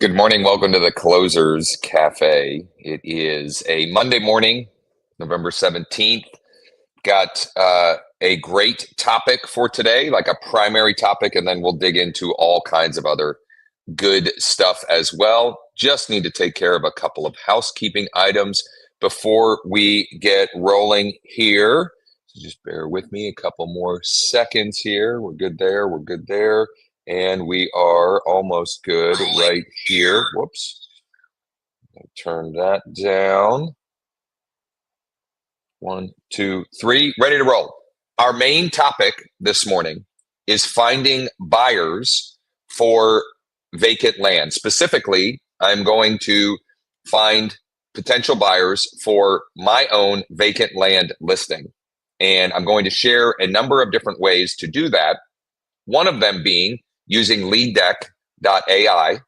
Good morning. Welcome to the Closers Cafe. It is a Monday morning, November 17th. Got a great topic for today, like a primary topic, and then we'll dig into all kinds of other good stuff as well. Just need to take care of a couple of housekeeping items before we get rolling here. So just bear with me a couple more seconds here. We're good there. We're good there. And we are almost good right here. Whoops. Turn that down. 1, 2, 3. Ready to roll. Our main topic this morning is finding buyers for vacant land. Specifically, I'm going to find potential buyers for my own vacant land listing. And I'm going to share a number of different ways to do that. One of them being using leaddeck.ai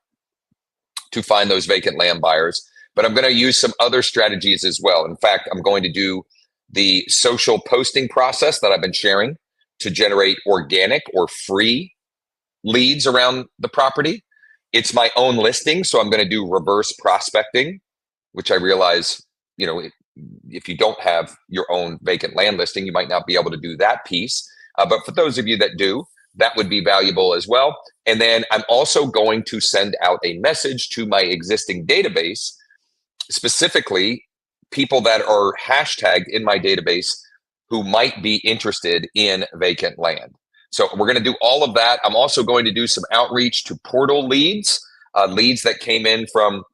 to find those vacant land buyers. But I'm going to use some other strategies as well. In fact, I'm going to do the social posting process that I've been sharing to generate organic or free leads around the property. It's my own listing, so I'm going to do reverse prospecting, which I realize, if you don't have your own vacant land listing, you might not be able to do that piece. But for those of you that do, that would be valuable as well. And then I'm also going to send out a message to my existing database, specifically people that are hashtagged in my database who might be interested in vacant land. So we're going to do all of that. I'm also going to do some outreach to portal leads, leads that came in from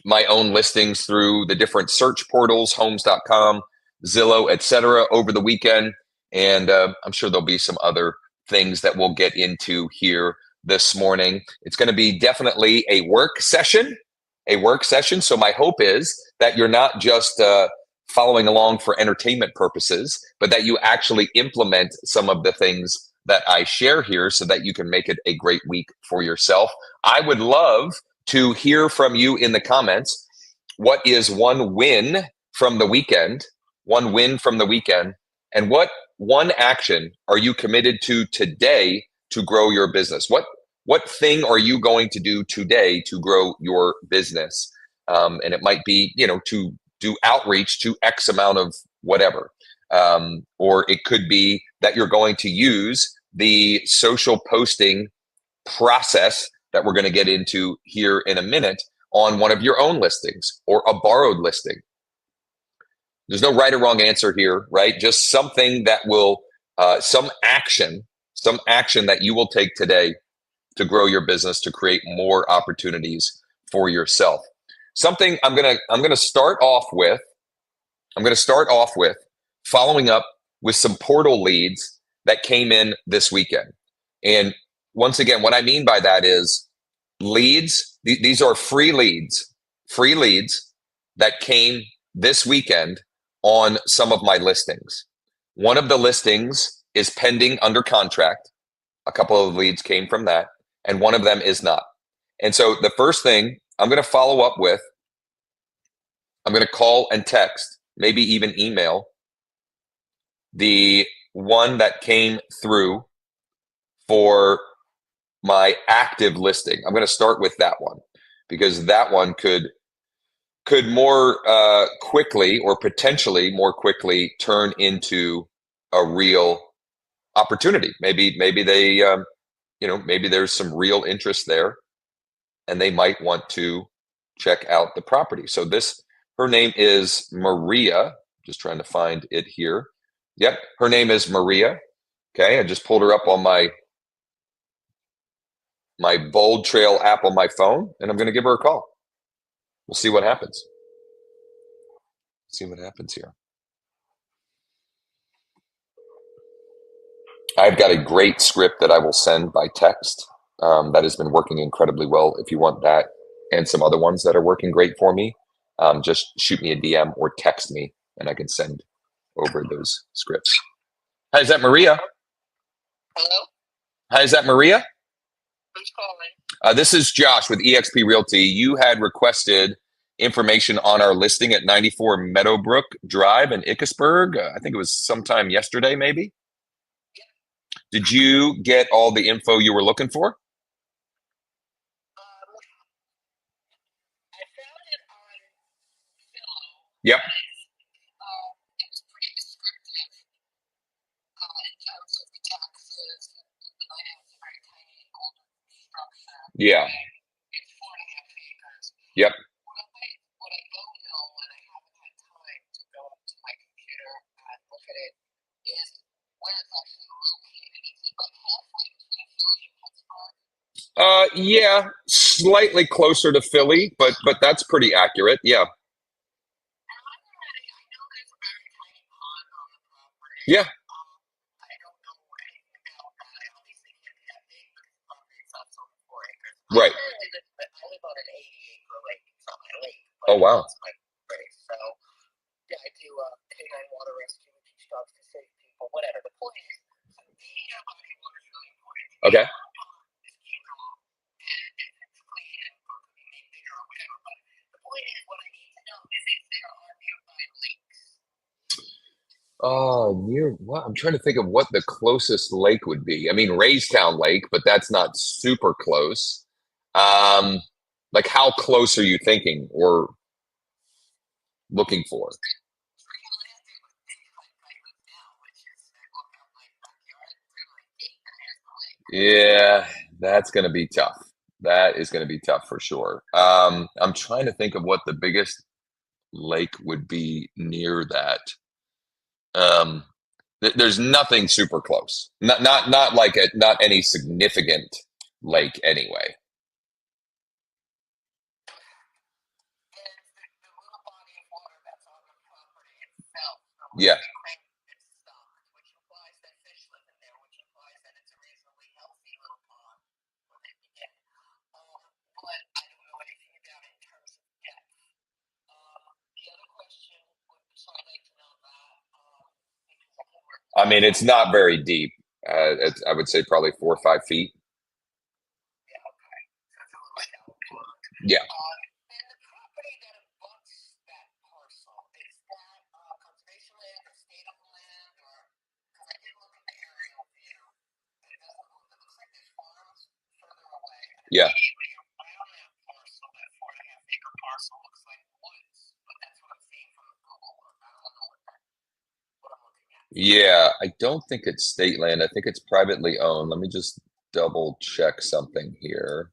my own listings through the different search portals, homes.com, Zillow, etc. over the weekend. And I'm sure there'll be some other things that we'll get into here this morning. It's going to be definitely a work session. So my hope is that you're not just following along for entertainment purposes, but that you actually implement some of the things that I share here so that you can make it a great week for yourself. I would love to hear from you in the comments. What is one win from the weekend? And what one action are you committed to today to grow your business? What thing are you going to do today to grow your business? And it might be, to do outreach to X amount of whatever. Or it could be that you're going to use the social posting process that we're going to get into here in a minute on one of your own listings or a borrowed listing. There's no right or wrong answer here, right? Just something that will, some action that you will take today to grow your business, to create more opportunities for yourself. Something I'm gonna start off with. Following up with some portal leads that came in this weekend. And once again, what I mean by that is leads. These are free leads that came this weekend on some of my listings. One of the listings is pending under contract. A couple of leads came from that, and one of them is not. And so the first thing I'm going to follow up with, I'm going to call and text, maybe even email the one that came through for my active listing. I'm going to start with that one because that one could more quickly, or potentially more quickly, turn into a real opportunity. Maybe they, maybe there's some real interest there and they might want to check out the property. So her name is Maria. Just trying to find it here. Yep, her name is Maria. Okay, I just pulled her up on my Bold Trail app on my phone, and I'm going to give her a call. We'll see what happens. Here. I've got a great script that I will send by text that has been working incredibly well. If you want that and some other ones that are working great for me, just shoot me a DM or text me, and I can send over those scripts. Hi, is that Maria? Hello? Hi, is that Maria? Who's calling? This is Josh with EXP Realty. You had requested information on our listing at 94 Meadowbrook Drive in Ichabod. I think it was sometime yesterday, maybe. Did you get all the info you were looking for? Yep. It was pretty descriptive in terms of the taxes. The land is a very tiny older structure. Yeah. It's 4.5 acres. Yep. What I don't know when I haven't had time to go up to my computer and look at it is where it's actually located. Is it like halfway between Philly and Pittsburgh? Yeah, slightly closer to Philly, but that's pretty accurate. Yeah. I know there's a very tiny pond on the property. Yeah. I don't know anything about that. I obviously can't be that big because the property itself is only 4 acres. Right. I live on an 80-acre lake. It's not my lake. But Oh, wow. it's my place. So, yeah, I do canine water rescue, teach dogs to save people, whatever. The point is, so being out body water is really important. Okay. Just keep it all. And if it's clean and or could be made bigger or whatever. But the point is, what I need to know is if there are nearby lakes. Oh, near what? I'm trying to think of what the closest lake would be. I mean, Raystown Lake, but that's not super close. Like how close are you thinking or looking for? Yeah, that's going to be tough. That is going to be tough for sure. I'm trying to think of what the biggest lake would be near that. There's nothing super close. Not like not any significant lake anyway. Yeah. I mean, it's not very deep. I would say probably 4 or 5 feet. Yeah. And the property that abuts that parcel, is that conservation land or state-owned land, or because I did look at the aerial view, and it doesn't look. It looks like there's farms further away. Yeah. Around that parcel, that 4.5-acre parcel, looks like woods, but that's what I'm seeing from the Google Earth. I don't know what I'm looking at. Yeah, I don't think it's state land. I think it's privately owned. Let me just double check something here.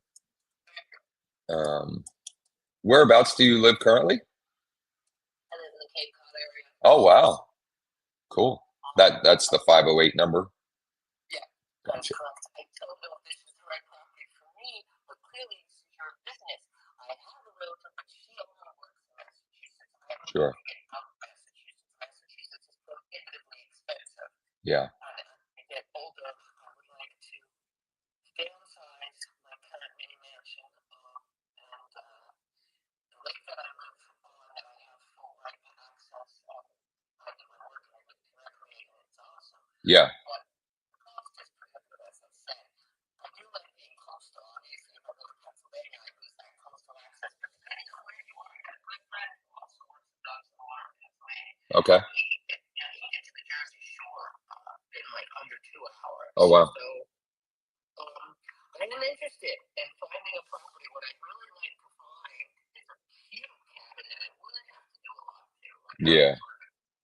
Whereabouts do you live currently? I live in the Cape Cod area. Oh, wow. Cool. That's the 508 number. Yeah, Gotcha. correct. I don't know if this is the right property for me, but clearly this is your business. I have a realtor, but she only works in Massachusetts. I don't Sure. know if get out of Massachusetts. Massachusetts is prohibitively expensive. Yeah. I get older. I would like to downsize my current mini mansion, and the lake that I live on, that I have full right to access. I do my work and I live to recreate, and it's awesome. Yeah. But the cost is prohibitive, as I said. I do like being coastal. Obviously, if I go to Pennsylvania, I lose that coastal access. But depending on where you are, I got a good friend who also works in dogs in the water in Pennsylvania. Okay. He gets to the Jersey Shore in like under 2 hours. Oh, wow. So I'm interested in finding a property. What I'd really like to find is a cute cabin that I wouldn't have to do a lot to. Yeah.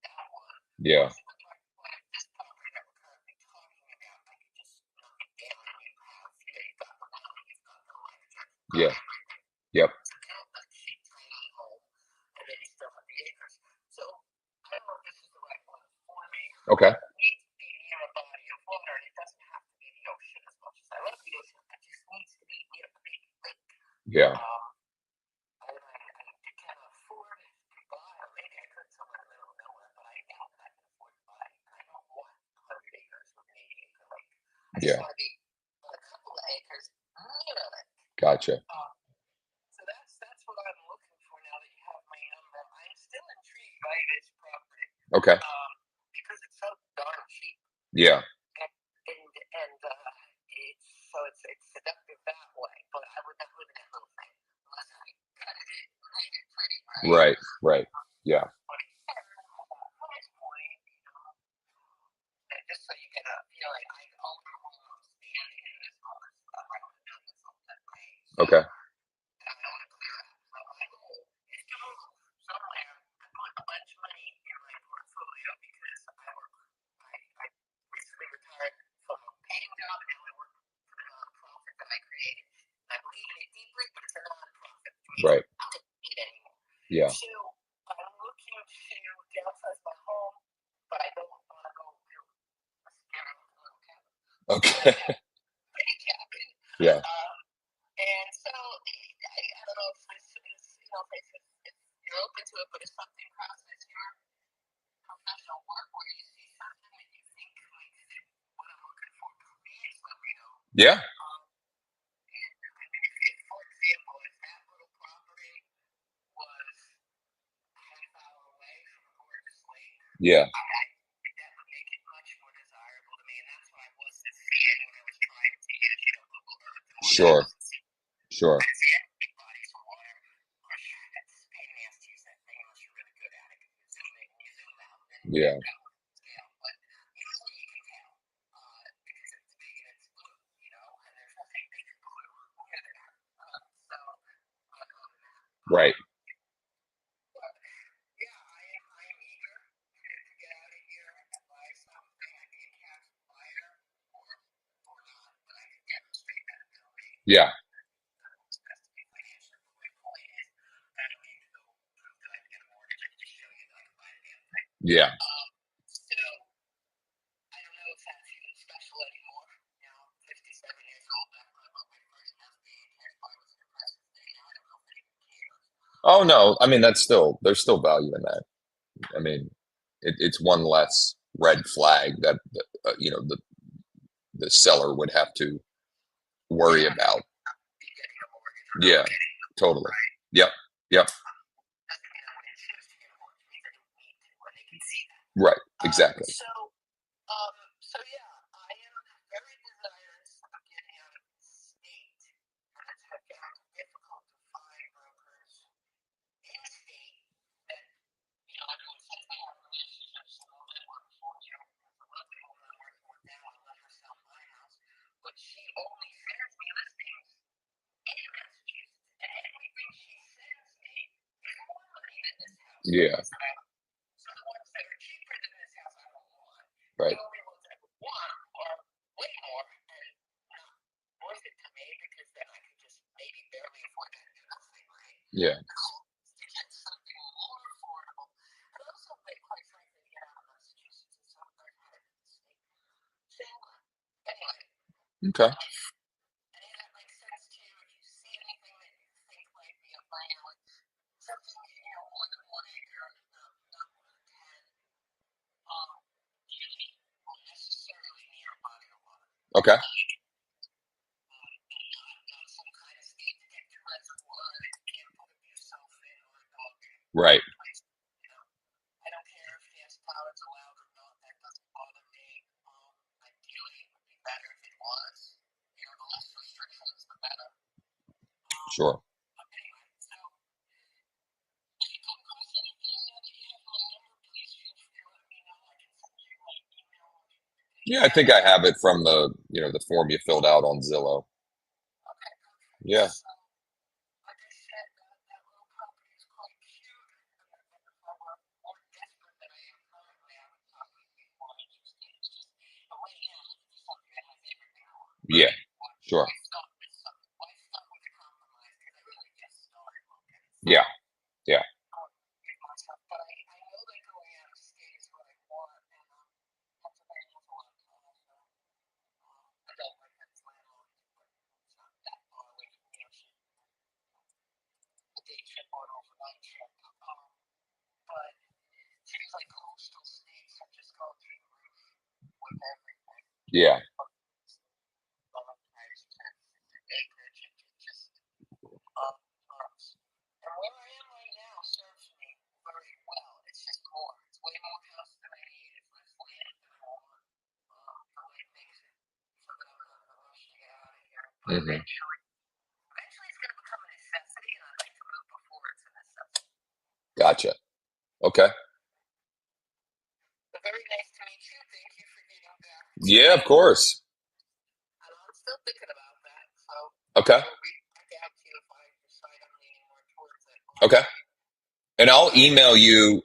That one. Yeah. This property that we're currently talking about, I could just knock it down and you have, you've got the plumbing, you've got the electric. Yeah. Yep. It's kind of like cheap tiny home, and then you still have the acres. So I don't know if this is the right one for me. Okay. It needs to be near a body of water, and it doesn't have to be the ocean as much as I love the ocean. It just needs to be near a big lake. Yeah. I can't afford to buy a lake acre somewhere in the middle of nowhere, but I doubt that I can afford to buy. I don't want 100 acres with an 80-acre lake. I just want to be on a couple of acres near a lake. Gotcha. So that's what I'm looking for now that you have my number. I'm still intrigued by this property. Okay. Because it's so darn cheap. Yeah. So it's seductive that way. But I would not live in that little thing unless I got it in pretty Right. Right. Yeah. Price point, and just so you get a feeling, I own a home standing in this moment. I don't know this all that way. Okay. I don't want to clear out. So my goal is to move somewhere and put a Right. need anymore. Yeah. So I'm looking to downsize my home, but I don't want to go to a scary little cabin. Okay. Pretty cabin. Yeah. And so I don't know if this is, if you're open to it, but if something crosses your professional work where you see something that you think might fit what I'm looking for, please let me know. Yeah. And I mean, if, for example, if that little property was a half hour away from a gorgeous lake, Yeah. I think that would make it much more desirable to me, and that's what I wasn't seeing when I was trying to use, Google Earth. Sure. Sure. I see big bodies of water. It's a pain in the ass to use that thing unless you're really good at it. You zoom in, you zoom out, and Yeah. scale. But usually you can tell because it's big and it's blue, and there's nothing bigger blue than that. So, Right. but yeah, I am eager to get out of here and buy something. I can cash buyer or not, but I can demonstrate that ability. Yeah. Yeah. So I don't know if that's even special anymore. 57 years old. I bought my first SBA cash buy was the Christmas Day. I don't know if anyone cares. Oh no. I mean, there's still value in that. I mean, it's one less red flag that the seller would have to worry about. Yeah. Totally. Yep. Yep. Right. Exactly. So yeah, I am very desirous of getting out of the state. As I found it difficult to find brokers in the state that, everyone says they have relationships and all that work for you. The lovely woman I'm working with now, I let her sell my house, but she only sends me listings in Massachusetts, and everything she sends me is more money than this house. Yeah. So the ones that are cheaper than this house, I don't want. Right. The only ones I would want are way more and not worth it to me because then I could just maybe barely afford that new thing, right? Yeah. To get something more affordable. And also, quite frankly, get out of Massachusetts and some other part of the state. So, anyway. Okay. Any of that makes sense to you? If you see anything that you think might be up my alley, something, more than 1 acre, not more than 10, usually not necessarily near a body of water. Okay. Not some kind of state to get your reservoir that you can't put yourself in or a dog in. Right. I don't care if gas power is allowed or not. That doesn't bother me. Ideally, it would be better if it was. The less restrictions, the better. Sure. But anyway, so if you come across anything that you have my number, please feel free to let me know. I can send you my email. Yeah, I think I have it from the form you filled out on Zillow. Okay, perfect. Yeah. So, like I said, that little property is quite cute. And if I were more desperate than I am currently, I would probably be more interested. It's just, right now, it's something that has everything I want. Yeah. Sure. Why start with something? Why start with a compromise? Because I really just started looking. Yeah. Yeah. But I know that going out of state is what I want, and Pennsylvania is a lot of time, so I don't like that it's landlocked, but it's not that far away from the ocean. A day trip or an overnight trip. But it seems like coastal states are just going through the roof with everything. Yeah. Acreage and just off the charts. And where I am right now serves me very well. It's just more. It's way more house than I need. It's less land than I want. So it makes it so that I'm not in a rush to get out of here. But eventually it's going to become a necessity, and I'd like to move before it's a necessity. Gotcha. Okay. But very nice to meet you. Thank you for getting back. Yeah, of course. And I'm still thinking about that. So Okay. I'll reach back out to you if I decide I'm leaning more towards it. Okay. And I'll email you.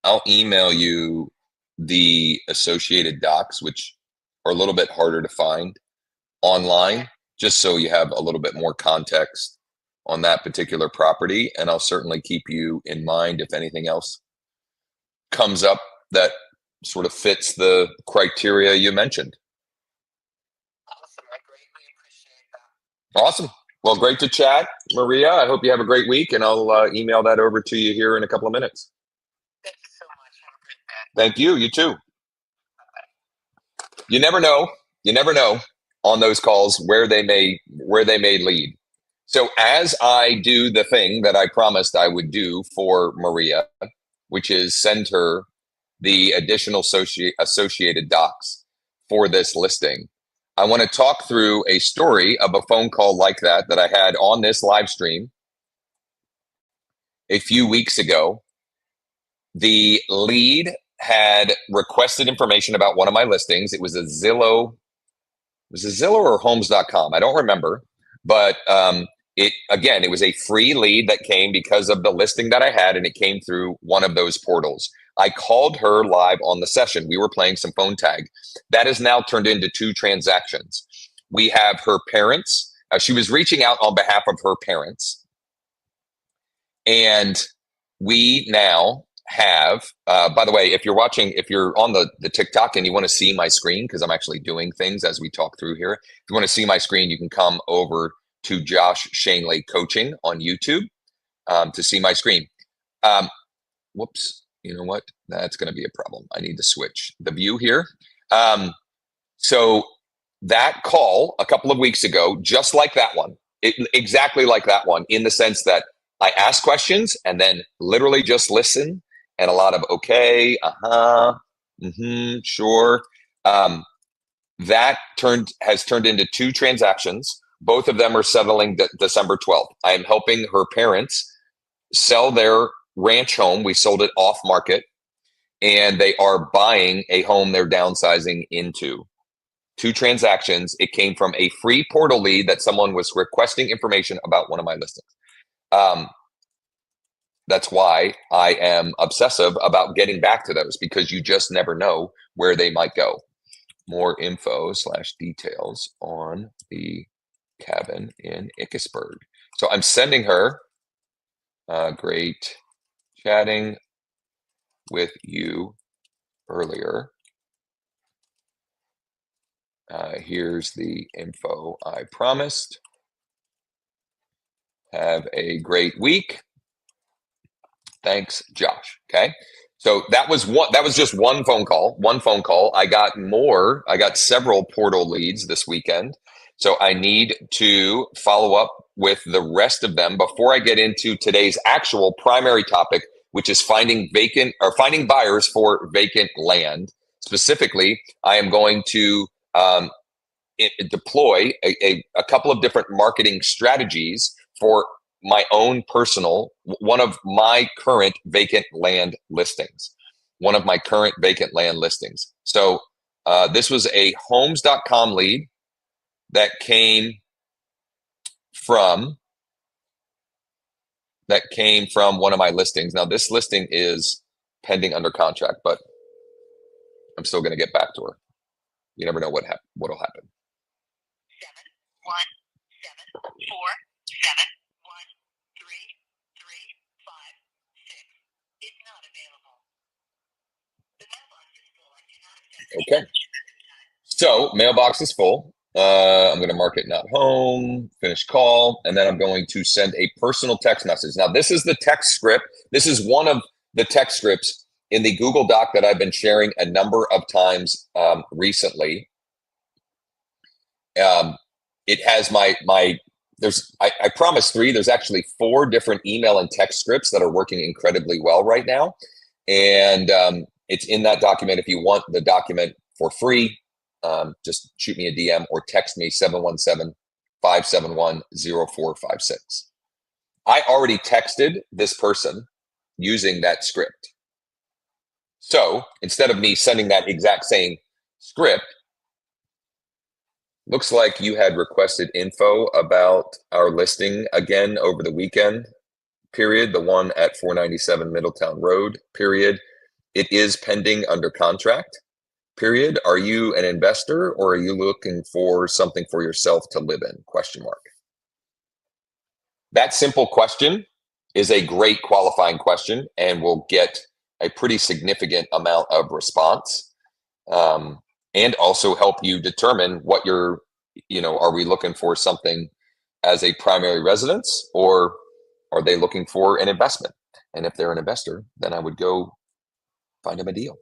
I'll email you the associated docs, which are a little bit harder to find online, just so you have a little bit more context on that particular property, and I'll certainly keep you in mind if anything else comes up that sort of fits the criteria you mentioned. Awesome. I greatly appreciate that. Awesome. Well, great to chat, Maria. I hope you have a great week, and I'll email that over to you here in a couple of minutes. Thank you so much. Have a great day. Thank you. You too. You never know. You never know on those calls where they may lead. So as I do the thing that I promised I would do for Maria, which is send her the additional associated docs for this listing, I want to talk through a story of a phone call like that I had on this live stream a few weeks ago. The lead had requested information about one of my listings. It was a Zillow or Homes.com. I don't remember, but it was a free lead that came because of the listing that I had, and it came through one of those portals. I called her live on the session. We were playing some phone tag. That has now turned into 2 transactions. We have her parents. She was reaching out on behalf of her parents. And we now have, by the way, if you're on the TikTok and you want to see my screen, because I'm actually doing things as we talk through here. If you want to see my screen, you can come over to Josh Schoenly Coaching on YouTube to see my screen. Whoops, you know what? That's going to be a problem. I need to switch the view here. So that call a couple of weeks ago, just like that one, exactly like that one, in the sense that I ask questions and then literally just listen, and a lot of okay, sure. That has turned into 2 transactions. Both of them are settling December 12th. I am helping her parents sell their ranch home. We sold it off market, and they are buying a home they're downsizing into. 2 transactions. It came from a free portal lead that someone was requesting information about one of my listings. That's why I am obsessive about getting back to those, because you just never know where they might go. More info / details on the cabin in Ickesburg. So I'm sending her, great chatting with you earlier. Here's the info I promised. Have a great week. Thanks, Josh. Okay. So that was just one phone call. I got several portal leads this weekend. So I need to follow up with the rest of them before I get into today's actual primary topic, which is finding buyers for vacant land. Specifically, I am going to deploy a couple of different marketing strategies for my own personal, one of my current vacant land listings. So this was a Homes.com lead that came from one of my listings. Now this listing is pending under contract, but I'm still going to get back to her. You never know what'll happen. 717413135 is not available. The mailbox is full. I do not accept. Okay. So mailbox is full. I'm going to mark it not home, finish call, and then I'm going to send a personal text message. Now, this is the text script. This is one of the text scripts in the Google Doc that I've been sharing a number of times recently. It has I promised 3. There's actually 4 different email and text scripts that are working incredibly well right now. And it's in that document. If you want the document for free, just shoot me a DM or text me 717-571-0456. I already texted this person using that script. So instead of me sending that exact same script, looks like you had requested info about our listing again over the weekend period, the one at 497 Middletown Road period. It is pending under contract period. Are you an investor, or are you looking for something for yourself to live in? ? That simple question is a great qualifying question and will get a pretty significant amount of response, and also help you determine what you're, are we looking for something as a primary residence, or are they looking for an investment? And if they're an investor, then I would go find them a deal.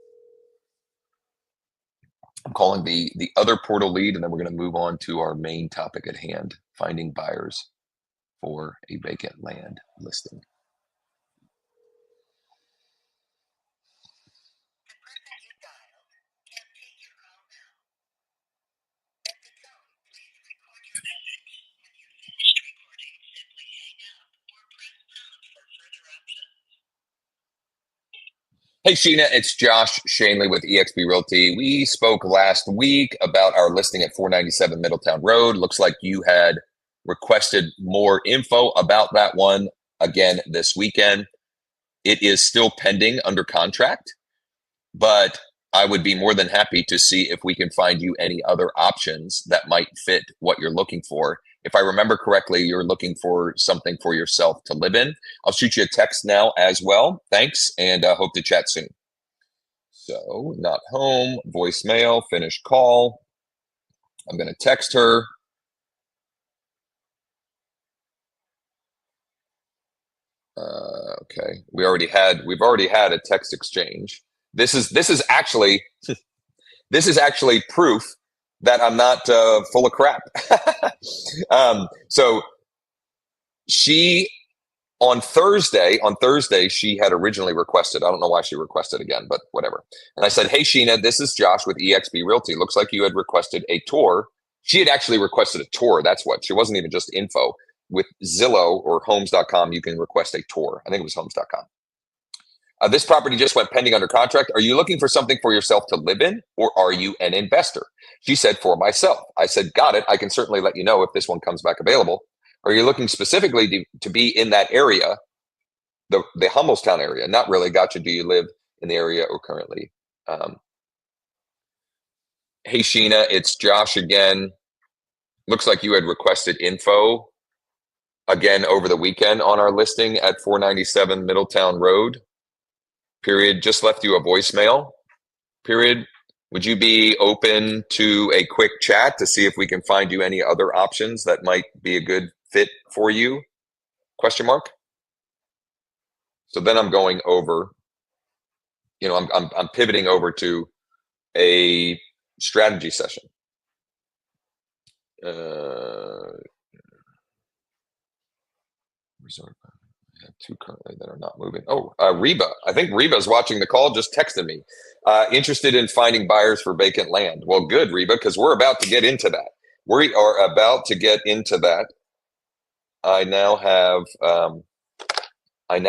I'm calling the other portal lead, and then we're going to move on to our main topic at hand, finding buyers for a vacant land listing. Hey, Sheena, it's Josh Schoenly with EXP Realty. We spoke last week about our listing at 497 Middletown Road. Looks like you had requested more info about that one again this weekend. It is still pending under contract, but I would be more than happy to see if we can find you any other options that might fit what you're looking for. If I remember correctly, you're looking for something for yourself to live in. I'll shoot you a text now as well. Thanks, and hope to chat soon. So, not home, voicemail, finish call. I'm going to text her. Okay, we've already had a text exchange. This is actually proof that I'm not full of crap. So she on Thursday, she had originally requested, I don't know why she requested again, but whatever. And I said, hey, Sheena, this is Josh with EXP Realty. Looks like you had requested a tour. She had actually requested a tour. That's what. She wasn't even just info. With Zillow or homes.com, you can request a tour. I think it was homes.com. This property just went pending under contract. Are you looking for something for yourself to live in, or are you an investor? She said, for myself. I said, got it. I can certainly let you know if this one comes back available. Are you looking specifically to be in that area, the Hummelstown area? Not really. Gotcha. Do you live in the area or currently? Hey, Sheena, it's Josh again. Looks like you had requested info again over the weekend on our listing at 497 Middletown Road. Period. Just left you a voicemail. Period. Would you be open to a quick chat to see if we can find you any other options that might be a good fit for you? Question mark. So then I'm going over, I'm pivoting over to a strategy session. Resort. I have two currently that are not moving. Oh, Reba. I think Reba's watching the call, just texted me. Interested in finding buyers for vacant land. Well, good, Reba, because we're about to get into that. We are about to get into that. I now have, I've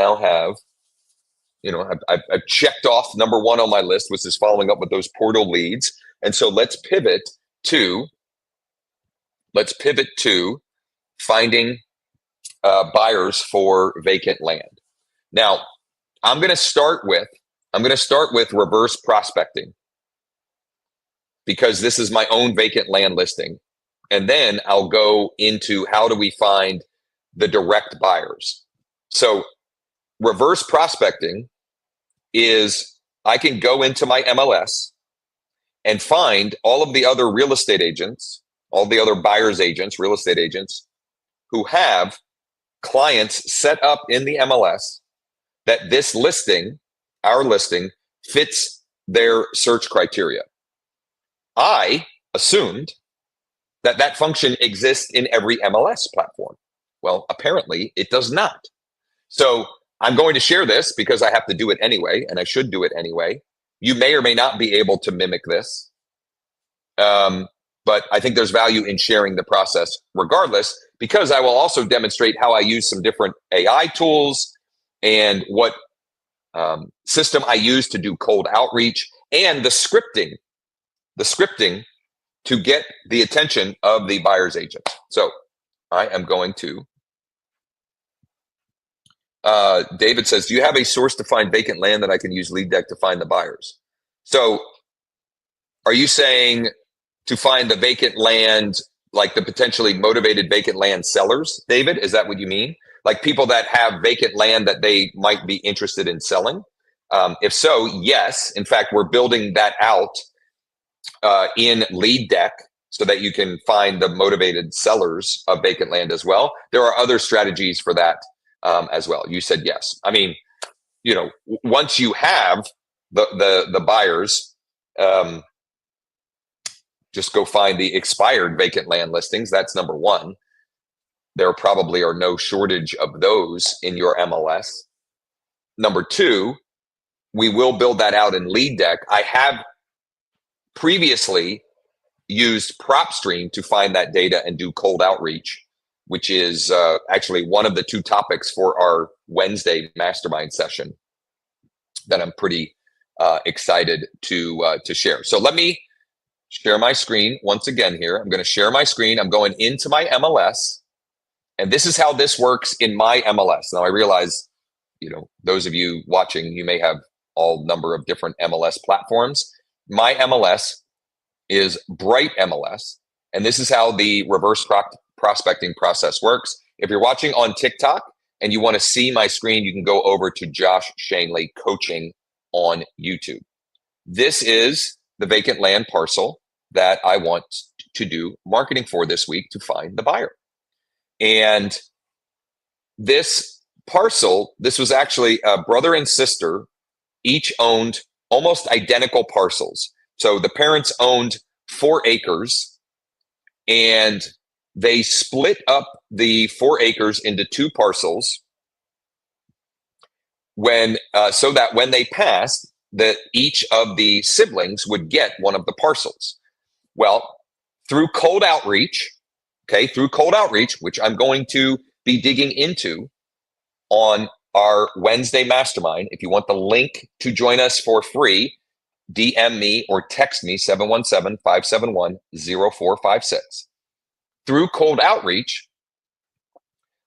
checked off number one on my list, which is following up with those portal leads. And so let's pivot to finding buyers for vacant land. Now, I'm going to start with reverse prospecting, because this is my own vacant land listing. And then I'll go into how do we find the direct buyers. So reverse prospecting is I can go into my MLS and find all of the other real estate agents, all the other buyers agents, real estate agents who have clients set up in the MLS that this listing, our listing, fits their search criteria. I assumed that function exists in every MLS platform. Well, apparently it does not. So I'm going to share this because I have to do it anyway, and I should do it anyway. You may or may not be able to mimic this. But I think there's value in sharing the process regardless, because I will also demonstrate how I use some different AI tools and what system I use to do cold outreach, and the scripting to get the attention of the buyer's agent. So I am going to, David says, do you have a source to find vacant land that I can use Lead Deck to find the buyers? So are you saying to find the vacant land, like the potentially motivated vacant land sellers, David? Is that what you mean? like people that have vacant land that they might be interested in selling? If so, yes. In fact, we're building that out in Lead Deck so that you can find the motivated sellers of vacant land as well. There are other strategies for that as well. You said yes. I mean, you know, once you have the buyers, just go find the expired vacant land listings. That's number one. There probably are no shortage of those in your MLS. Number two, we will build that out in Lead Deck. I have previously used PropStream to find that data and do cold outreach, which is actually one of the two topics for our Wednesday mastermind session that I'm pretty excited to share. So let me share my screen once again here. I'm going to share my screen. I'm going into my MLS, and this is how this works in my MLS. Now I realize, you know, those of you watching, you may have all number of different MLS platforms. My MLS is Bright MLS, and this is how the reverse prospecting process works. If you're watching on TikTok and you want to see my screen, you can go over to Josh Schoenly Coaching on YouTube. This is the vacant land parcel that I want to do marketing for this week to find the buyer. And this parcel, this was actually a brother and sister, each owned almost identical parcels. So the parents owned 4 acres, and they split up the 4 acres into 2 parcels when so that when they passed, that each of the siblings would get one of the parcels. Well, through cold outreach, which I'm going to be digging into on our Wednesday mastermind. If you want the link to join us for free, DM me or text me 717-571-0456. Through cold outreach,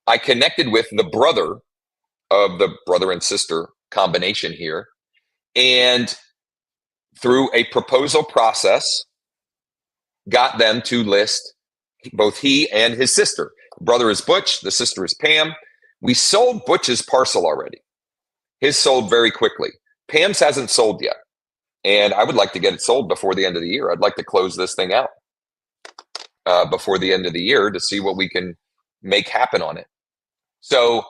I connected with the brother of the brother and sister combination here, and through a proposal process, got them to list both he and his sister. The brother is Butch, the sister is Pam. We sold Butch's parcel already. His sold very quickly. Pam's hasn't sold yet. And I would like to get it sold before the end of the year. I'd like to close this thing out before the end of the year to see what we can make happen on it. So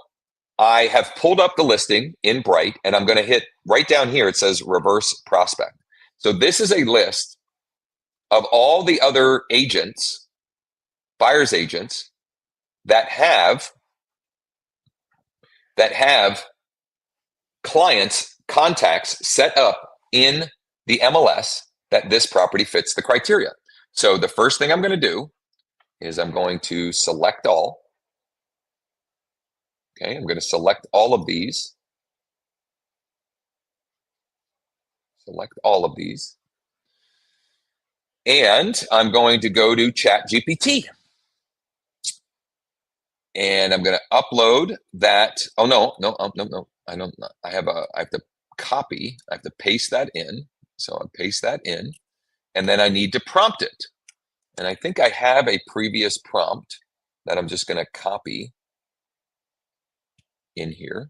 I have pulled up the listing in Bright, and I'm going to hit right down here. It says reverse prospect. So this is a list of all the other agents, buyer's agents, that have contacts set up in the MLS that this property fits the criteria. So the first thing I'm going to do is I'm going to select all. Okay, I'm going to select all of these. Select all of these. And I'm going to go to ChatGPT. And I'm going to upload that. Oh, no. I don't. I have to copy. I have to paste that in. So I paste that in, and then I need to prompt it. And I think I have a previous prompt that I'm just going to copy in here.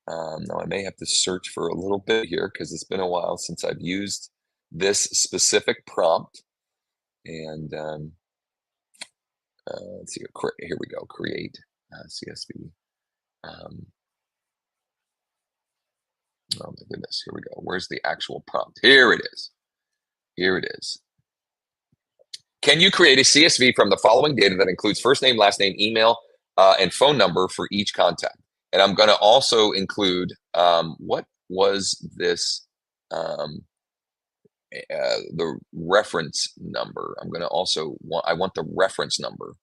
Now I may have to search for a little bit here because it's been a while since I've used this specific prompt. And let's see. Here we go. Create CSV. Oh my goodness, here we go. Where's the actual prompt? Here it is. Here it is. Can you create a CSV from the following data that includes first name, last name, email, and phone number for each contact? And I'm going to also include what was this, the reference number. I'm going to also I want the reference number.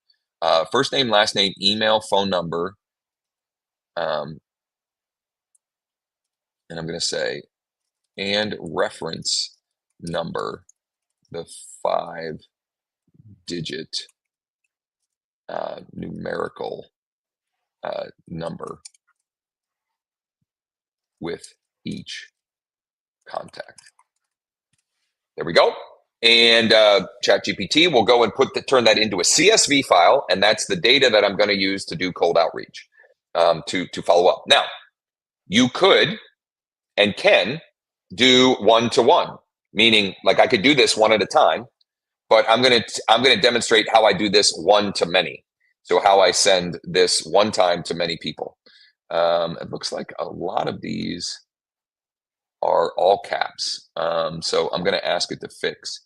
First name, last name, email, phone number. And I'm going to say, and reference number, the 5-digit numerical number with each contact. There we go. And ChatGPT will go and turn that into a CSV file, and that's the data that I'm going to use to do cold outreach. to follow up. Now, you could and can do one-to-one, meaning like I could do this one at a time, but I'm gonna demonstrate how I do this one-to-many. So how I send this one time to many people. It looks like a lot of these are all caps. So I'm gonna ask it to fix.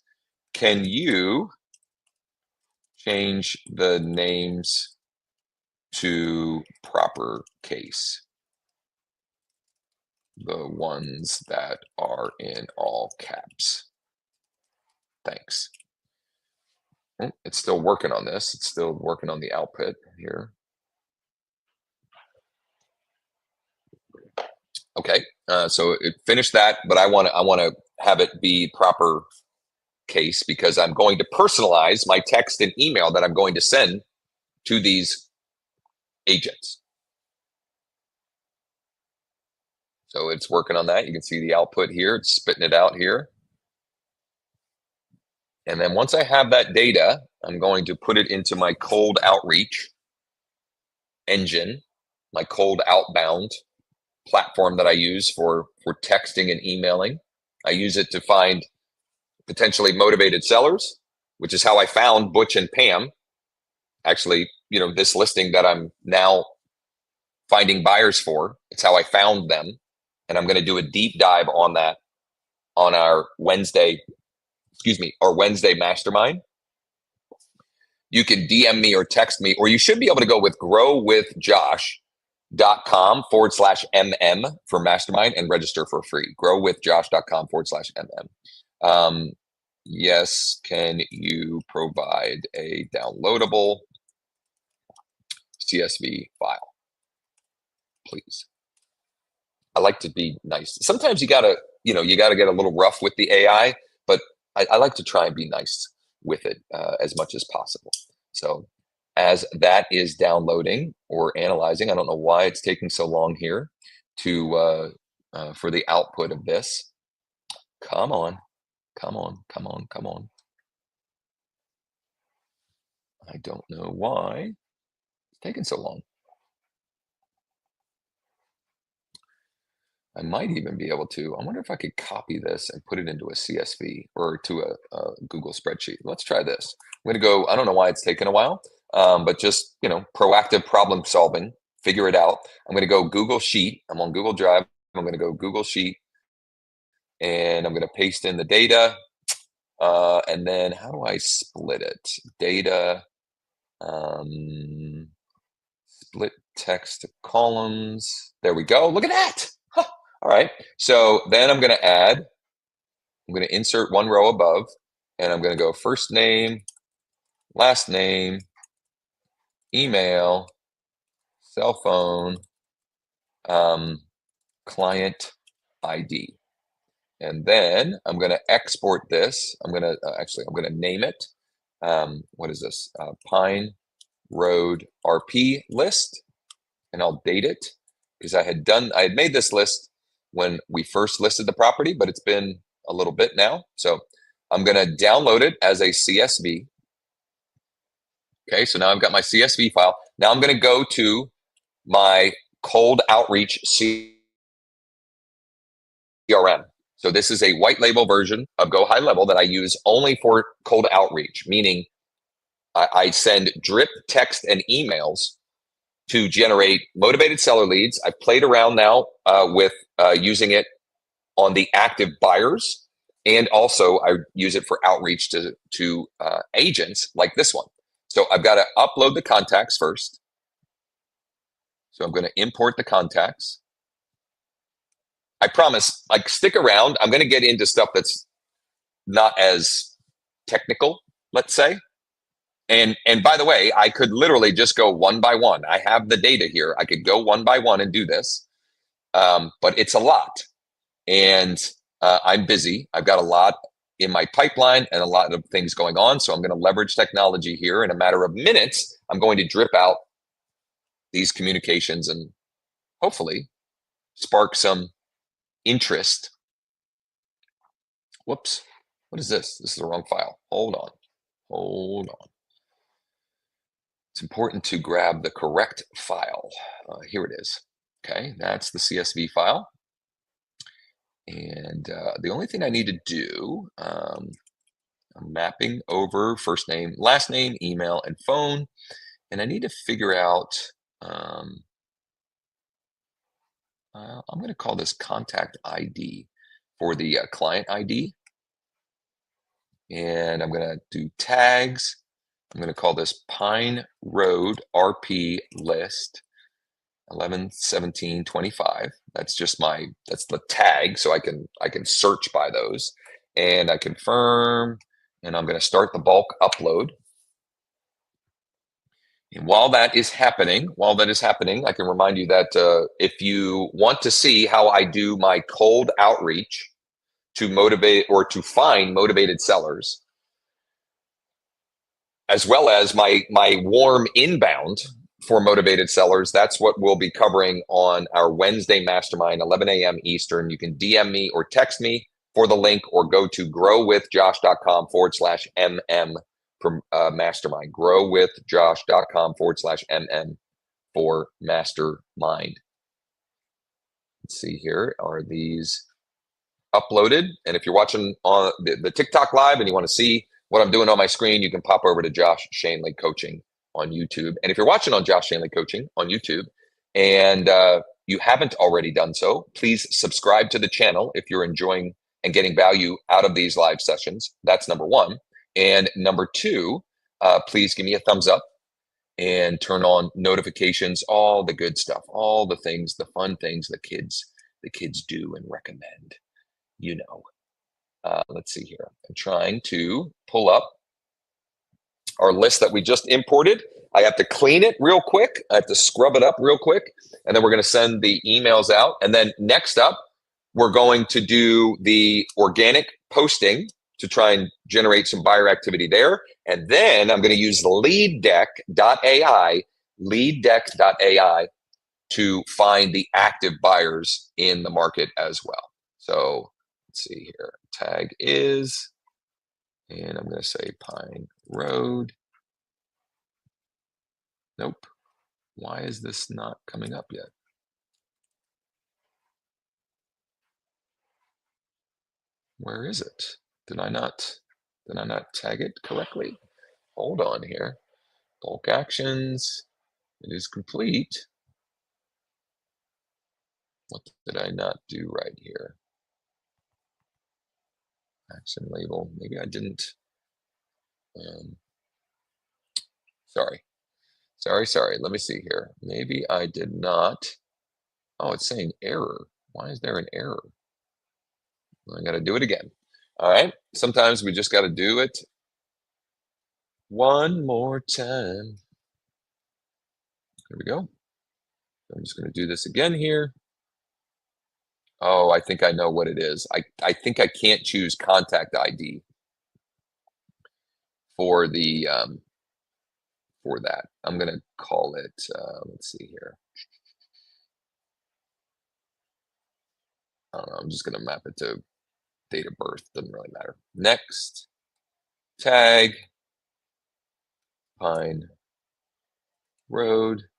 Can you change the names to proper case? The ones that are in all caps. Thanks. Oh, it's still working on this. It's still working on the output here. Okay, so it finished that, but I want to have it be proper case because I'm going to personalize my text and email that I'm going to send to these agents. So it's working on that. You can see the output here. It's spitting it out here. And then once I have that data, I'm going to put it into my cold outreach engine, my cold outbound platform that I use for texting and emailing. I use it to find potentially motivated sellers, which is how I found Butch and Pam. Actually, you know, this listing that I'm now finding buyers for, it's how I found them. And I'm going to do a deep dive on that on our Wednesday mastermind. You can DM me or text me, or you should be able to go with growwithjosh.com/MM for mastermind and register for free. growwithjosh.com/MM. Yes, can you provide a downloadable CSV file, please? I like to be nice. Sometimes you gotta get a little rough with the AI, but I like to try and be nice with it as much as possible. So as that is downloading or analyzing, I don't know why it's taking so long here to for the output of this. Come on. I don't know why it's taking so long. I might even be able to. I wonder if I could copy this and put it into a CSV or to a Google spreadsheet. Let's try this. I'm going to go. I don't know why it's taken a while, but just proactive problem solving. Figure it out. I'm going to go Google Sheet. I'm on Google Drive. I'm going to go Google Sheet, and I'm going to paste in the data. And then how do I split it? Data. Split text to columns. There we go. Look at that. Huh. All right. So then I'm going to insert one row above, and I'm going to go first name, last name, email, cell phone, client ID. And then I'm going to export this. I'm going to name it. What is this? Pine Road RP list. And I'll date it because I had made this list when we first listed the property, but it's been a little bit now. So I'm going to download it as a CSV. Okay, so now I've got my CSV file. Now I'm going to go to my cold outreach CRM. So this is a white label version of Go High Level that I use only for cold outreach, meaning I send drip text and emails to generate motivated seller leads. I've played around now with using it on the active buyers, and also I use it for outreach to agents like this one. So I've got to upload the contacts first. So I'm going to import the contacts. I promise, like, stick around. I'm going to get into stuff that's not as technical, let's say. And by the way, I could literally just go one by one. I have the data here. I could go one by one and do this, but it's a lot. And I'm busy. I've got a lot in my pipeline and a lot of things going on. So I'm going to leverage technology here. In a matter of minutes, I'm going to drip out these communications and hopefully spark some interest. Whoops. What is this? This is the wrong file. Hold on. it's important to grab the correct file. Here it is. Okay, that's the CSV file. And the only thing I need to do, I'm mapping over first name, last name, email, and phone. And I need to figure out, I'm going to call this contact ID for the client ID. And I'm going to do tags. I'm going to call this Pine Road RP list 111725. That's just that's the tag, so I can search by those. And I confirm, and I'm going to start the bulk upload. And while that is happening, I can remind you that if you want to see how I do my cold outreach to motivate or to find motivated sellers, as well as my warm inbound for motivated sellers, that's what we'll be covering on our Wednesday mastermind, 11 a.m. Eastern. You can DM me or text me for the link, or go to growwithjosh.com/MM for mastermind. Growwithjosh.com/MM for mastermind. Let's see here. Are these uploaded? And if you're watching on the TikTok live and you want to see what I'm doing on my screen, you can pop over to Josh Schoenly Coaching on YouTube. And if you're watching on Josh Schoenly Coaching on YouTube and you haven't already done so, please subscribe to the channel if you're enjoying and getting value out of these live sessions. That's number one. And number two, please give me a thumbs up and turn on notifications, all the good stuff, all the things, the fun things the kids do and recommend. You know. Let's see here. I'm trying to pull up our list that we just imported. I have to clean it real quick. I have to scrub it up real quick. And then we're going to send the emails out. And then next up, we're going to do the organic posting to try and generate some buyer activity there. And then I'm going to use leaddeck.ai to find the active buyers in the market as well. So let's see here. Tag is, and I'm going to say Pine Road. Nope. Why is this not coming up yet? Where is it? Did I not tag it correctly? Hold on here. Bulk actions. It is complete. What did I not do right here? Action label. Maybe I didn't. Sorry. Let me see here. Maybe I did not. Oh, it's saying error. Why is there an error? I got to do it again. All right. Sometimes we just got to do it one more time. There we go. I'm just going to do this again here. Oh, I think I know what it is. I think I can't choose contact ID for the for that. I'm going to call it. Let's see here. I don't know. I'm just going to map it to date of birth. Doesn't really matter. Next tag. Pine Road.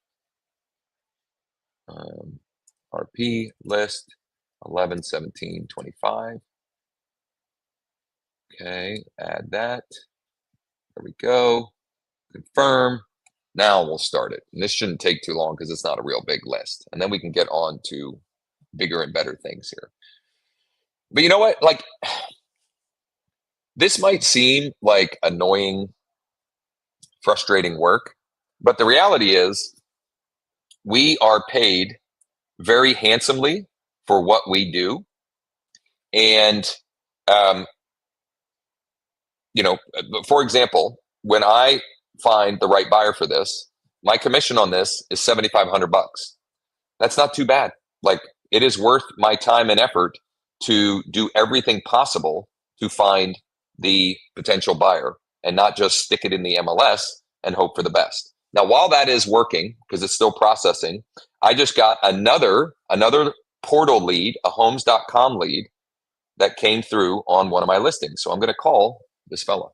RP list 111725. Okay, add that. There we go. Confirm. Now we'll start it. And this shouldn't take too long because it's not a real big list. And then we can get on to bigger and better things here. But you know what? Like, this might seem like annoying, frustrating work, but the reality is we are paid very handsomely for what we do. And, you know, for example, when I find the right buyer for this, my commission on this is $7,500. That's not too bad. Like, it is worth my time and effort to do everything possible to find the potential buyer and not just stick it in the MLS and hope for the best. Now, while that is working, because it's still processing, I just got another portal lead, a homes.com lead that came through on one of my listings. So I'm going to call this fella.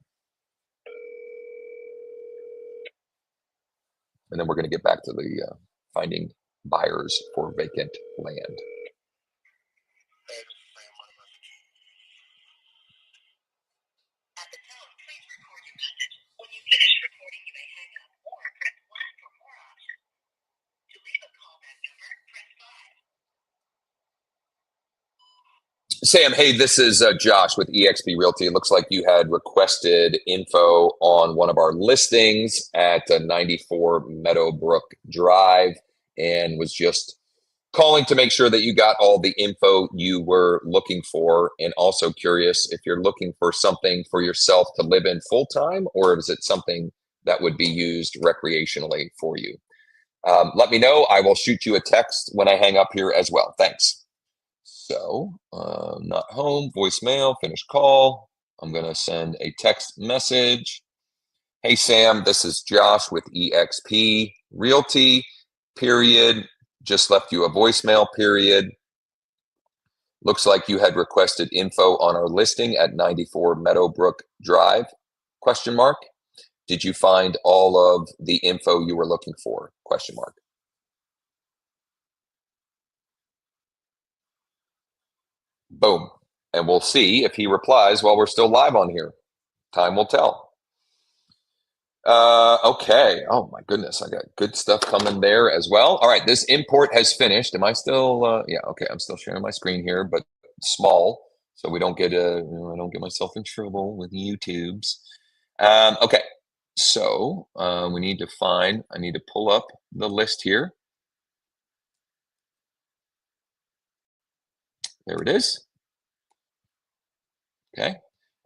and then we're going to get back to the finding buyers for vacant land. At the tone, please record your message. When you finish recording, you may hang up or press 1 for more options. To leave a callback number, press 5. Sam, hey, this is Josh with EXP Realty. It looks like you had requested info on one of our listings at 94 Meadowbrook Drive and was just calling to make sure that you got all the info you were looking for, and also curious if you're looking for something for yourself to live in full-time, or is it something that would be used recreationally for you? Let me know. I will shoot you a text when I hang up here as well. Thanks. So, not home, voicemail, finish call. I'm going to send a text message. Hey, Sam, this is Josh with EXP Realty, period. Just left you a voicemail, period. Looks like you had requested info on our listing at 94 Meadowbrook Drive, question mark. Did you find all of the info you were looking for, question mark. Boom. And we'll see if he replies while we're still live on here. Time will tell. Okay. Oh my goodness. I got good stuff coming there as well. All right. This import has finished. Am I still, yeah. Okay. I'm still sharing my screen here, but small. So we don't get I don't get myself in trouble with YouTubes. Okay. So, we need to find, I need to pull up the list here. There it is. Okay.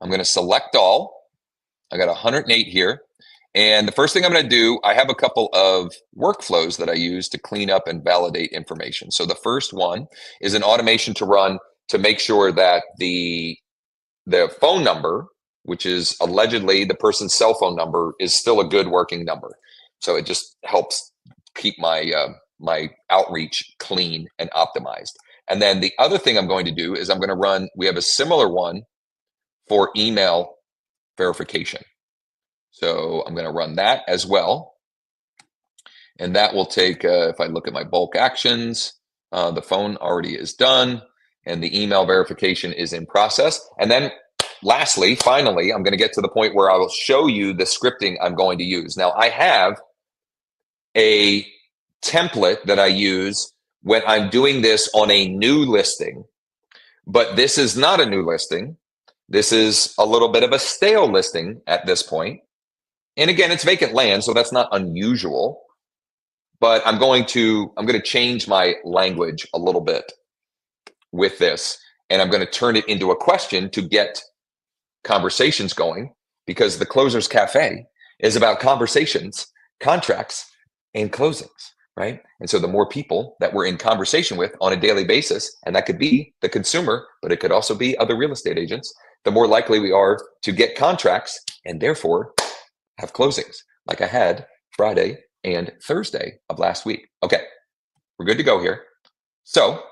I'm going to select all. I got 108 here. And the first thing I'm going to do, I have a couple of workflows that I use to clean up and validate information. So the first one is an automation to run to make sure that the phone number, which is allegedly the person's cell phone number, is still a good working number. So it just helps keep my my outreach clean and optimized. And then the other thing I'm going to do is I'm going to run, we have a similar one for email verification. So I'm going to run that as well. And that will take, if I look at my bulk actions, the phone already is done and the email verification is in process. And then lastly, finally, I'm going to get to the point where I will show you the scripting I'm going to use. Now I have a template that I use when I'm doing this on a new listing, but this is not a new listing. This is a little bit of a stale listing at this point. And again, it's vacant land, so that's not unusual. But I'm going to change my language a little bit with this, and I'm going to turn it into a question to get conversations going, because the Closers Cafe is about conversations, contracts, and closings, right? And so the more people that we're in conversation with on a daily basis, and that could be the consumer, but it could also be other real estate agents, the more likely we are to get contracts and therefore have closings like I had Friday and Thursday of last week. Okay, we're good to go here. So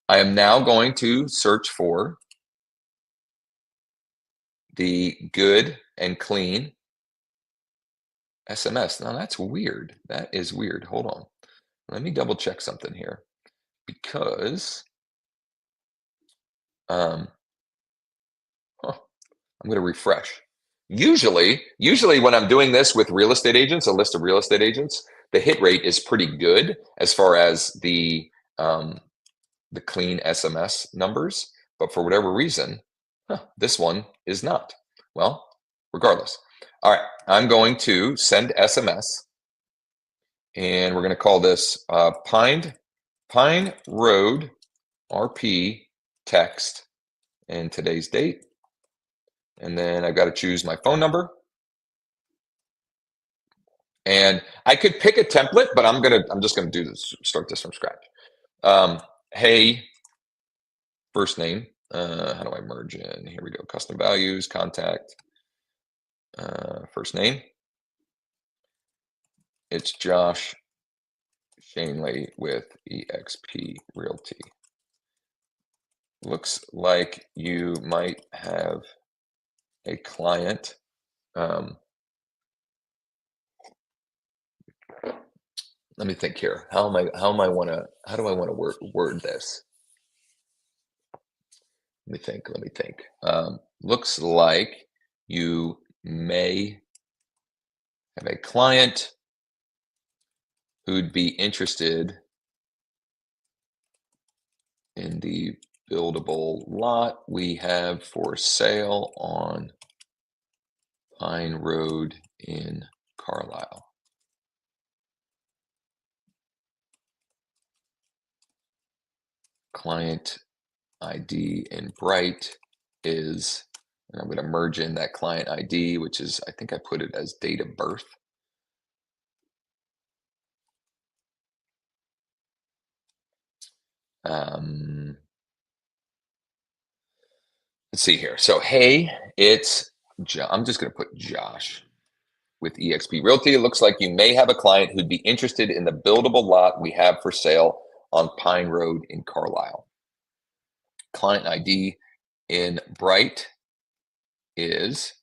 I am now going to search for the good and clean SMS. Now that's weird. That is weird. Hold on. Let me double check something here, because I'm going to refresh. Usually when I'm doing this with real estate agents, a list of real estate agents, the hit rate is pretty good as far as the clean SMS numbers. But for whatever reason, this one is not. Well, regardless. All right, I'm going to send SMS, and we're going to call this Pine Road RP text and today's date. And then I've got to choose my phone number. And I could pick a template, but I'm just gonna do this, start this from scratch. Hey, first name. How do I merge in? Here we go. Custom values, contact, first name. It's Josh Schoenly with EXP Realty. Looks like you might have a client Let me think here. How do I want to word this? Let me think. Looks like you may have a client who'd be interested in the buildable lot we have for sale on Pine Road in Carlisle. Client ID in bright is, and I'm going to merge in that client ID, which is, I think I put it as date of birth. Let's see here. So, hey, I'm just going to put Josh with EXP Realty. It looks like you may have a client who'd be interested in the buildable lot we have for sale on Pine Road in Carlisle. Client ID in bright is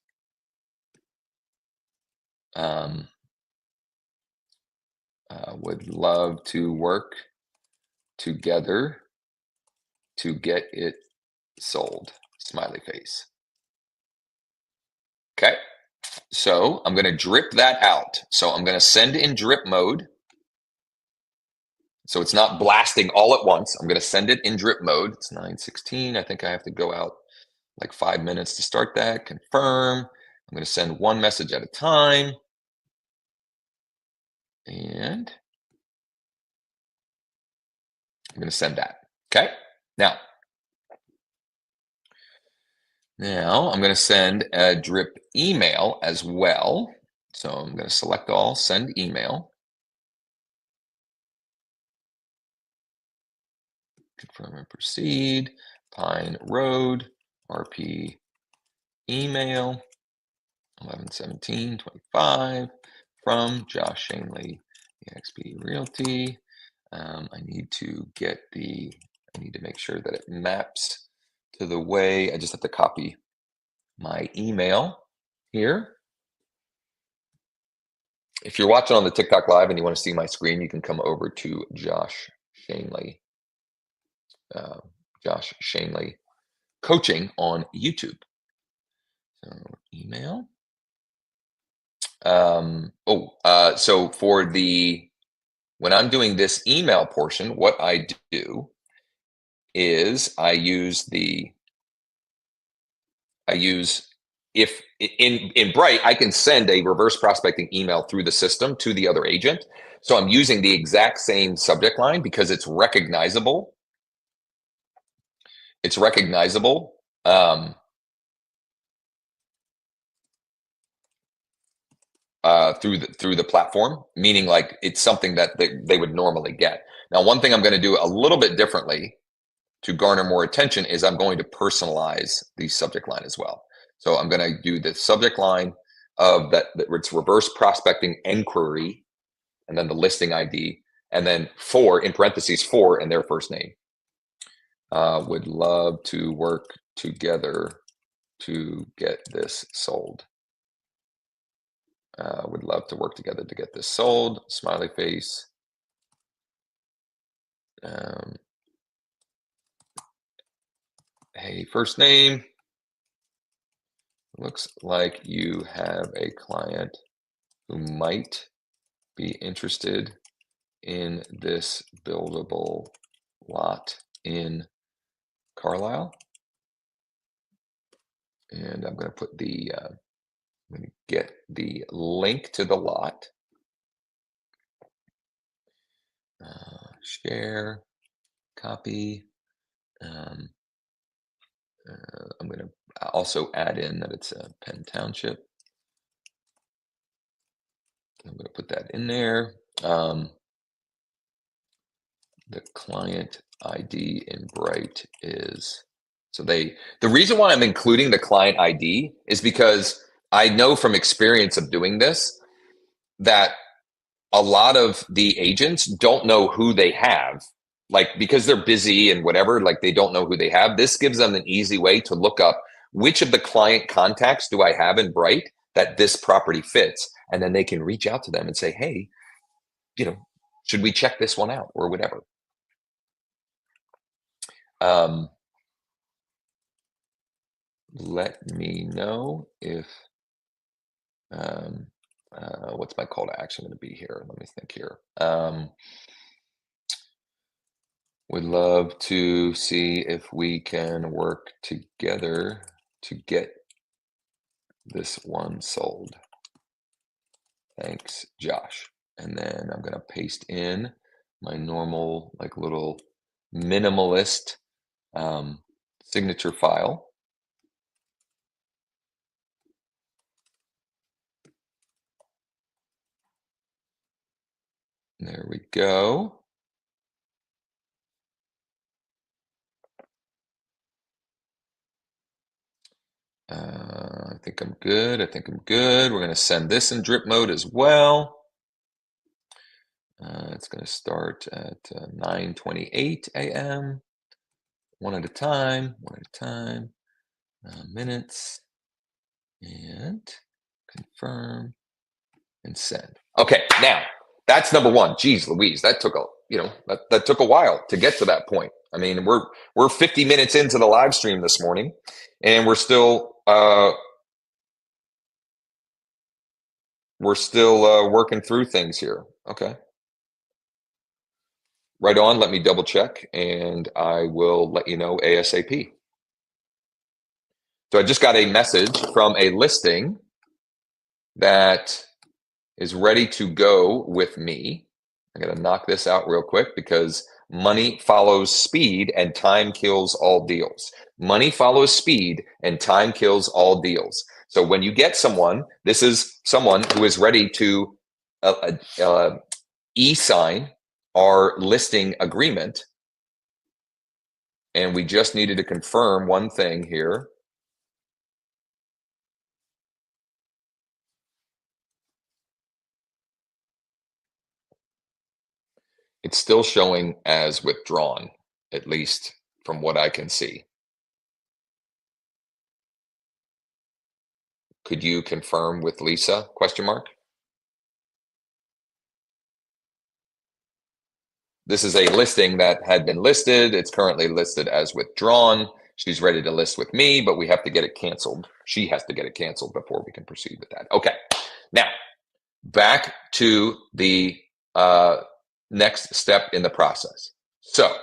would love to work together to get it sold. Smiley face. Okay, so I'm going to drip that out. So I'm going to send in drip mode. So it's not blasting all at once. I'm going to send it in drip mode. It's 9:16. I think I have to go out like 5 minutes to start that. Confirm. I'm going to send one message at a time. And I'm going to send that. Okay. Now I'm going to send a drip email as well. So I'm going to select all, send email. Confirm and proceed. Pine Road, RP email, 11/17/25 from Josh Schoenly, EXP Realty. I need to make sure that it maps to the way. I just have to copy my email here. If you're watching on the TikTok live and you want to see my screen, you can come over to Josh Schoenly coaching on YouTube. So email. So when I'm doing this email portion, what I do is if in Bright, I can send a reverse prospecting email through the system to the other agent. So I'm using the exact same subject line because it's recognizable. It's recognizable. Through the platform, meaning like it's something that they would normally get. Now, one thing I'm going to do a little bit differently to garner more attention is I'm going to personalize the subject line as well. So I'm going to do the subject line of that it's reverse prospecting inquiry, and then the listing ID, and then in parentheses for and their first name. Would love to work together to get this sold. Would love to work together to get this sold. Smiley face. Hey, first name. Looks like you have a client who might be interested in this buildable lot in Carlisle. And I'm going to put I'm going to get the link to the lot. Share, copy. I'm going to also add in that it's a Penn Township. I'm going to put that in there. The client ID in bright is, so the reason why I'm including the client ID is because I know from experience of doing this that a lot of the agents don't know who they have, like because they're busy and whatever, like they don't know who they have. This gives them an easy way to look up which of the client contacts do I have in bright that this property fits, and then they can reach out to them and say, hey, should we check this one out or whatever? Let me know if, what's my call to action going to be here? Let me think here. Would love to see if we can work together to get this one sold. Thanks, Josh. And then I'm going to paste in my normal, like, little minimalist signature file. There we go. I think I'm good. We're going to send this in drip mode as well. It's going to start at 9:28 a.m. One at a time. Minutes. And confirm and send. Okay, now that's number one. Geez Louise, that took that took a while to get to that point. I mean, we're 50 minutes into the live stream this morning, and we're still working through things here. Okay. Right on. Let me double check, and I will let you know ASAP. So I just got a message from a listing that is ready to go with me. I got to knock this out real quick because money follows speed and time kills all deals. Money follows speed and time kills all deals. So when you get someone, this is someone who is ready to e-sign our listing agreement. And we just needed to confirm one thing here. It's still showing as withdrawn, at least from what I can see. Could you confirm with Lisa? Question mark. This is a listing that had been listed. It's currently listed as withdrawn. She's ready to list with me, but we have to get it canceled. She has to get it canceled before we can proceed with that. Okay. Now, back to the next step in the process. So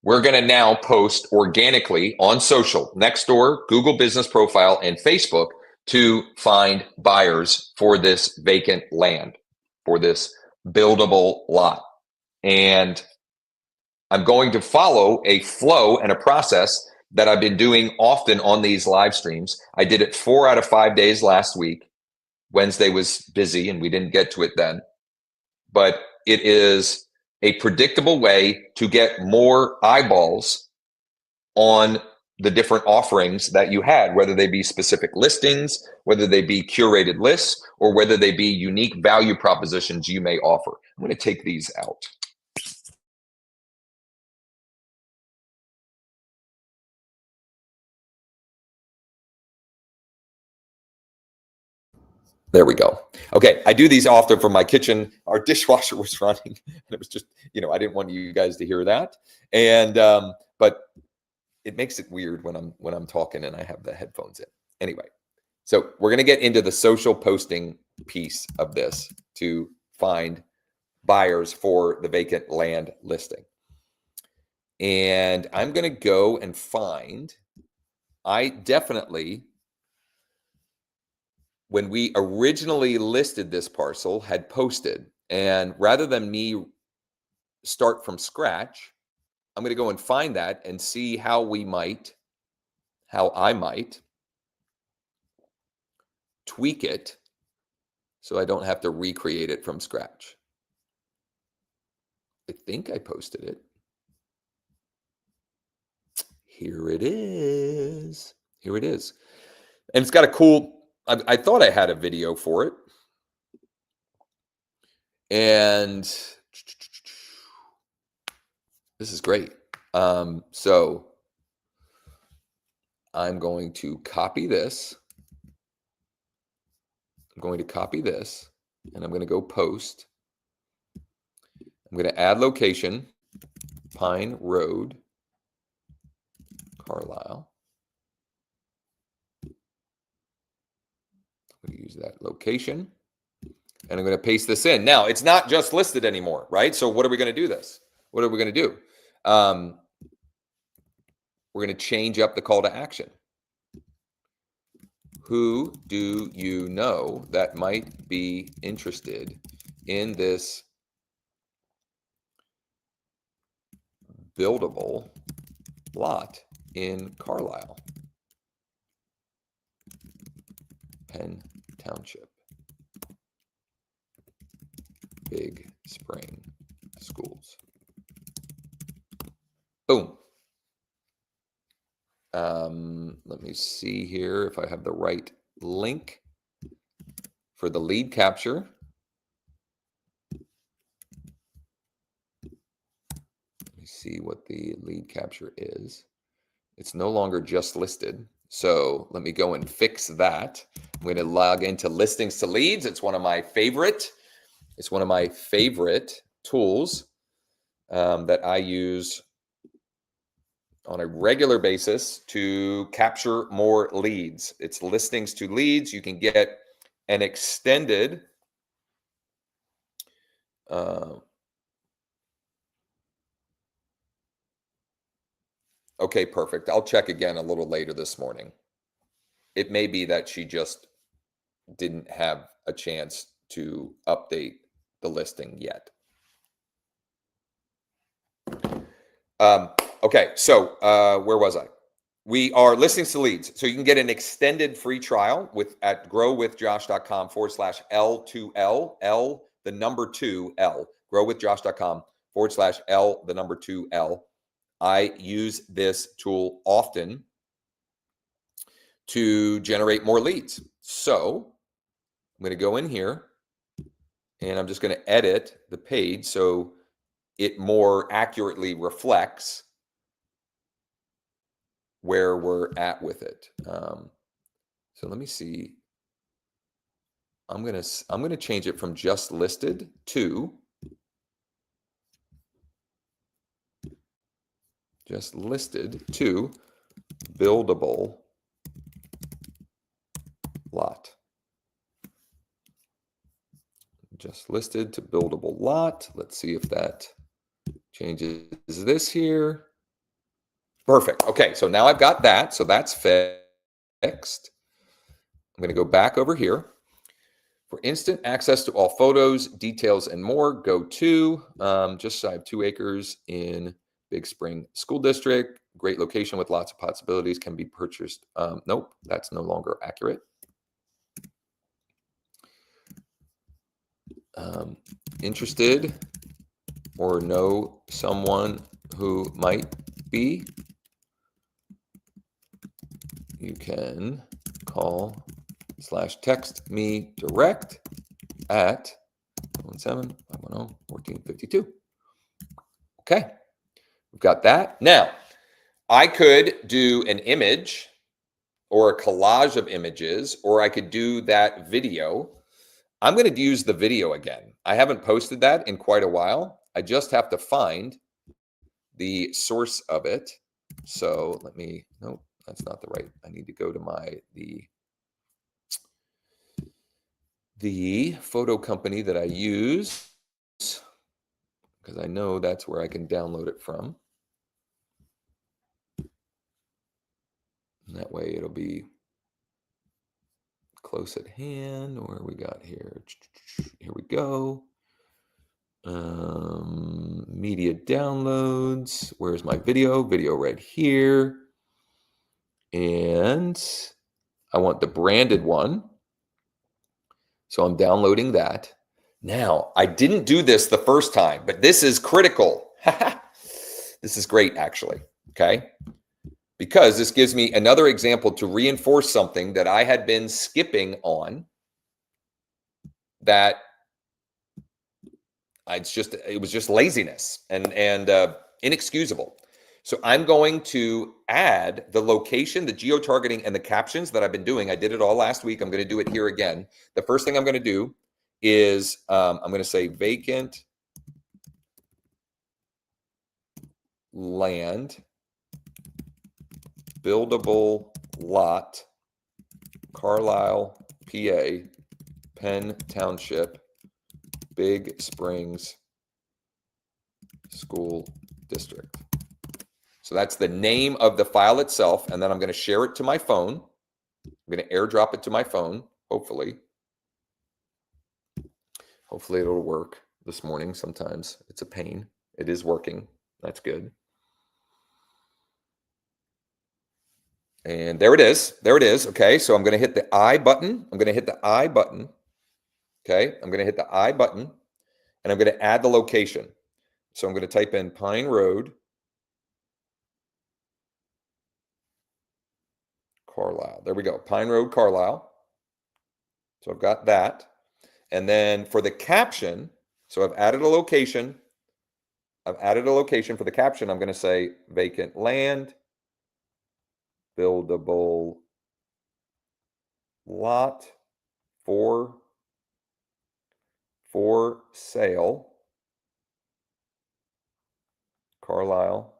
we're going to now post organically on social, Nextdoor, Google Business Profile, and Facebook to find buyers for this vacant land, for this buildable lot. And I'm going to follow a flow and a process that I've been doing often on these live streams. I did it 4 out of 5 days last week. Wednesday was busy and we didn't get to it then. But it is a predictable way to get more eyeballs on the different offerings that you had, whether they be specific listings, whether they be curated lists, or whether they be unique value propositions you may offer. I'm going to take these out. There we go. Okay, I do these often for my kitchen. Our dishwasher was running, and it was just, I didn't want you guys to hear that. And but it makes it weird when I'm talking and I have the headphones in. Anyway, so we're going to get into the social posting piece of this to find buyers for the vacant land listing. And I'm going to go and find, I definitely, when we originally listed this parcel, had posted, and rather than me start from scratch, I'm going to go and find that and see how I might tweak it so I don't have to recreate it from scratch. I think I posted it. Here it is. Here it is. And it's got a cool, I thought I had a video for it. And this is great. So I'm going to copy this. and I'm going to go post. I'm going to add location, Pine Road, Carlisle. I'm going to use that location, and I'm going to paste this in. Now, it's not just listed anymore, right? So what are we going to do this? What are we going to do? We're going to change up the call to action. Who do you know that might be interested in this buildable lot in Carlisle, Penn Township, Big Spring Schools? Boom. Let me see here if I have the right link for the lead capture. Let me see what the lead capture is. It's no longer just listed. So let me go and fix that. I'm going to log into listings to leads. It's one of my favorite. It's one of my favorite tools that I use on a regular basis to capture more leads. It's listings to leads. You can get an extended okay, perfect. I'll check again a little later this morning. It may be that she just didn't have a chance to update the listing yet. Okay, so where was I? We are listings to leads. So you can get an extended free trial at growwithjosh.com/L2L, L, the number 2L, growwithjosh.com/L, the number 2L. I use this tool often to generate more leads. So I'm going to go in here and I'm just going to edit the page so it more accurately reflects where we're at with it. So let me see. I'm going to change it from just listed to buildable lot. Just listed to buildable lot. Let's see if that changes this here. Perfect. Okay, so now I've got that. So that's fixed. I'm going to go back over here. For instant access to all photos, details, and more, go to just shy of 2 acres in Big Spring School District. Great location with lots of possibilities, can be purchased. Nope, that's no longer accurate. Interested or know someone who might be, you can call / text me direct at 1-7-510-1452. Okay, we've got that. Now, I could do an image or a collage of images, or I could do that video. I'm going to use the video again. I haven't posted that in quite a while. I just have to find the source of it. So let me, nope, that's not the right. I need to go to the photo company that I use, because I know that's where I can download it from. And that way it'll be close at hand. Or we got here. Here we go. Media downloads. Where's my video? Video right here. And I want the branded one. So I'm downloading that. Now, I didn't do this the first time, but this is critical. This is great, actually. Okay. Because this gives me another example to reinforce something that I had been skipping on, that it was just laziness and inexcusable. So I'm going to add the location, the geo-targeting, and the captions that I've been doing. I did it all last week. I'm going to do it here again. The first thing I'm going to do is I'm going to say vacant land, buildable lot, Carlisle, PA, Penn Township, Big Springs School District. So that's the name of the file itself. And then I'm going to share it to my phone. I'm going to airdrop it to my phone, hopefully. Hopefully it'll work this morning. Sometimes it's a pain. It is working. That's good. And there it is. There it is. Okay, so I'm going to hit the I button. I'm going to hit the I button. Okay, I'm going to hit the I button. And I'm going to add the location. So I'm going to type in Pine Road, Carlisle. There we go. Pine Road, Carlisle. So I've got that. And then for the caption, so I've added a location. I've added a location for the caption. I'm going to say vacant land, buildable lot for sale, Carlisle,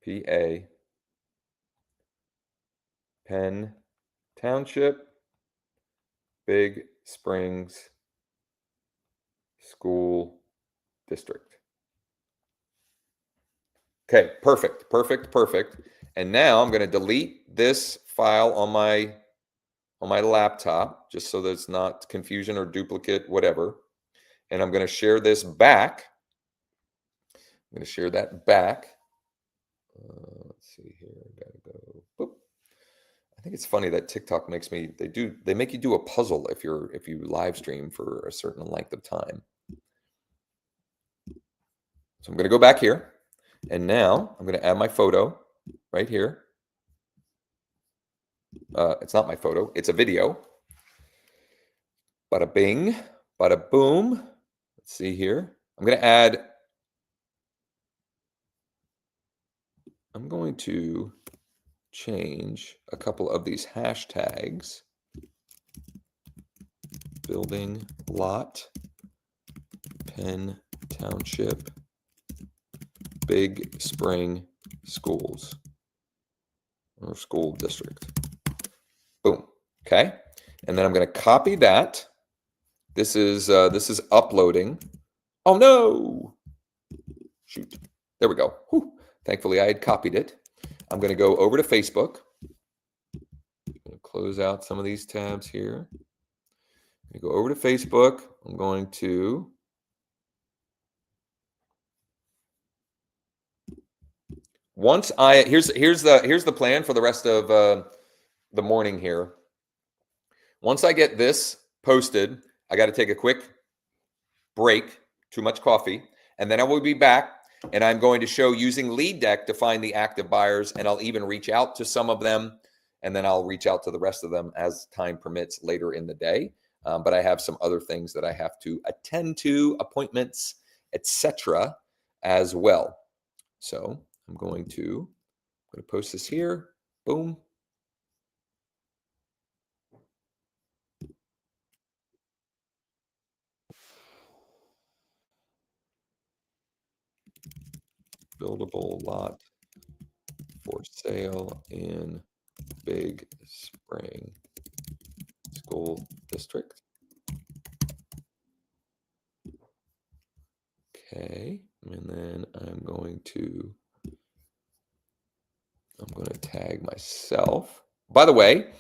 PA, Penn Township, Big Springs School District. Okay, perfect, perfect, perfect. And now I'm going to delete this file on my laptop, just so that it's not confusion or duplicate, whatever. And I'm going to share this back. I'm going to share that back. Let's see here. I gotta go. Boop. I think it's funny that TikTok makes me. They make you do a puzzle if you live stream for a certain length of time. So I'm going to go back here, and now I'm going to add my photo right here. It's not my photo. It's a video. Bada bing, bada boom. Let's see here. I'm going to change a couple of these hashtags. Building lot, Penn Township, Big Spring Schools or School District. Boom. Okay. And then I'm going to copy that. This is uploading. Oh no! Shoot. There we go. Whew. Thankfully, I had copied it. I'm going to go over to Facebook. I'm going to close out some of these tabs here. I'm going to go over to Facebook. I'm going to here's the plan for the rest of the morning here. Once I get this posted, I got to take a quick break, too much coffee, and then I will be back, and I'm going to show using Lead Deck to find the active buyers, and I'll even reach out to some of them, and then I'll reach out to the rest of them as time permits later in the day. But I have some other things that I have to attend to, appointments, etc. as well. So I'm going to post this here. Boom. Buildable lot for sale in Big Spring School District. Okay, and then I'm going to tag myself. By the way,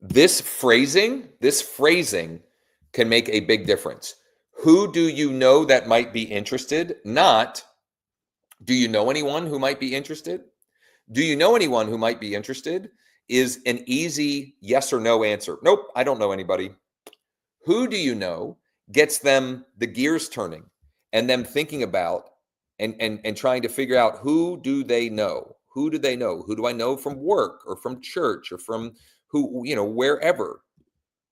this phrasing can make a big difference. Who do you know that might be interested? Not, do you know anyone who might be interested? Do you know anyone who might be interested is an easy yes or no answer. Nope, I don't know anybody. Who do you know gets them the gears turning and them thinking about and trying to figure out who do they know? Who do they know? Who do I know from work or from church or from who, wherever?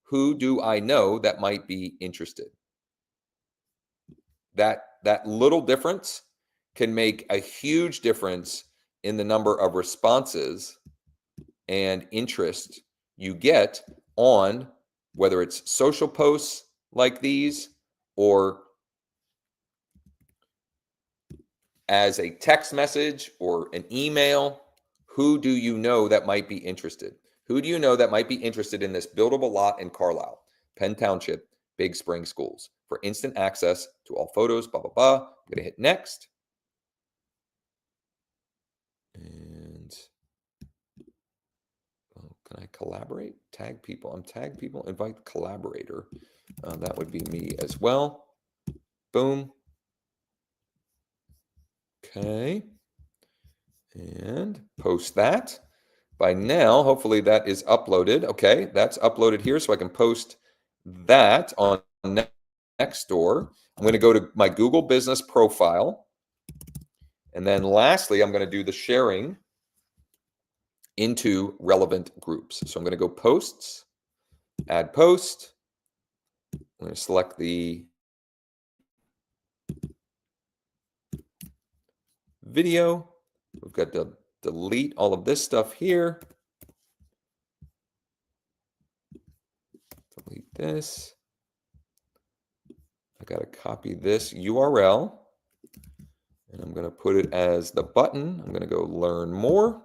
Who do I know that might be interested? That little difference can make a huge difference in the number of responses and interest you get on whether it's social posts like these or as a text message or an email. Who do you know that might be interested? Who do you know that might be interested in this buildable lot in Carlisle, Penn Township, Big Spring Schools for instant access to all photos, blah, blah, blah. I'm going to hit next. And can I collaborate? Tag people. Tag people, invite collaborator. That would be me as well. Boom. Okay. And post that. By now, hopefully that is uploaded. Okay, that's uploaded here, so I can post that on Nextdoor. I'm going to go to my Google business profile. And then lastly, I'm going to do the sharing into relevant groups. So I'm going to go posts, add post. I'm going to select the video. We've got to delete all of this stuff here. Delete this. I got to copy this URL. And I'm going to put it as the button. I'm going to go learn more.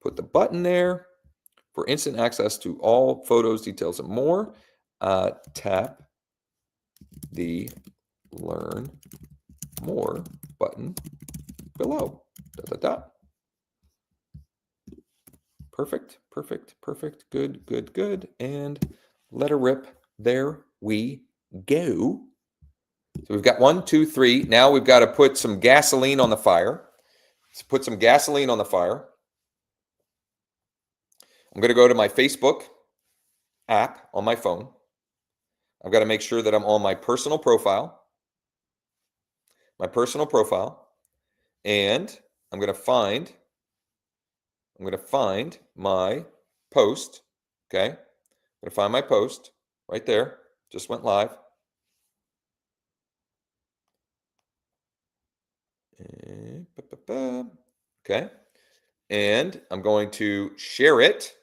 Put the button there for instant access to all photos, details, and more. Tap the learn more button below. Perfect, perfect, perfect. Good, good, good. And let her rip. There we go. So we've got 1, 2, 3. Now we've got to put some gasoline on the fire. Let's put some gasoline on the fire. I'm going to go to my Facebook app on my phone. I've got to make sure that I'm on my personal profile. And I'm going to find my post. Okay. I'm going to find my post right there. Just went live. Okay. And I'm going to share it.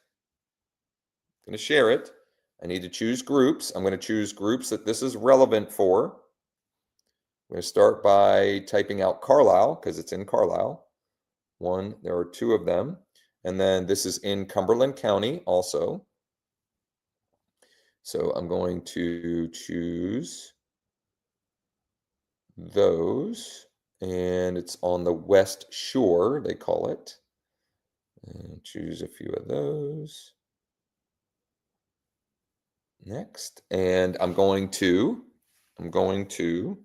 I need to choose groups. I'm going to choose groups that this is relevant for. I'm going to start by typing out Carlisle because it's in Carlisle. There are 2 of them. And then this is in Cumberland County also. So I'm going to choose those. And it's on the West Shore, they call it. And choose a few of those. Next. And I'm going to I'm going to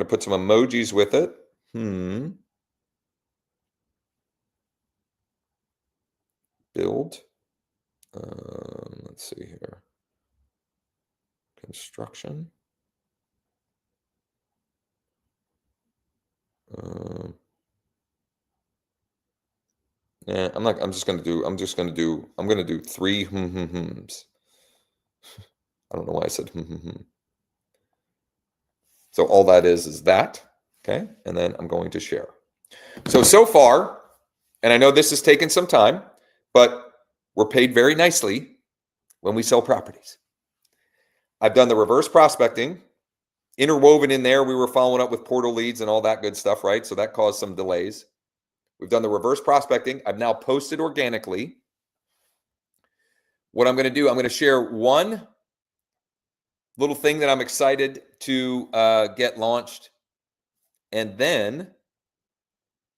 put some emojis with it. Build. Let's see here. Construction. Yeah, I'm going to do 3 hms. I don't know why I said So all that is that. Okay. And then I'm going to share. So far, and I know this has taken some time, but we're paid very nicely when we sell properties. I've done the reverse prospecting. Interwoven in there, we were following up with portal leads and all that good stuff, right? So that caused some delays. We've done the reverse prospecting. I've now posted organically. What I'm going to do, I'm going to share one little thing that I'm excited to get launched. And then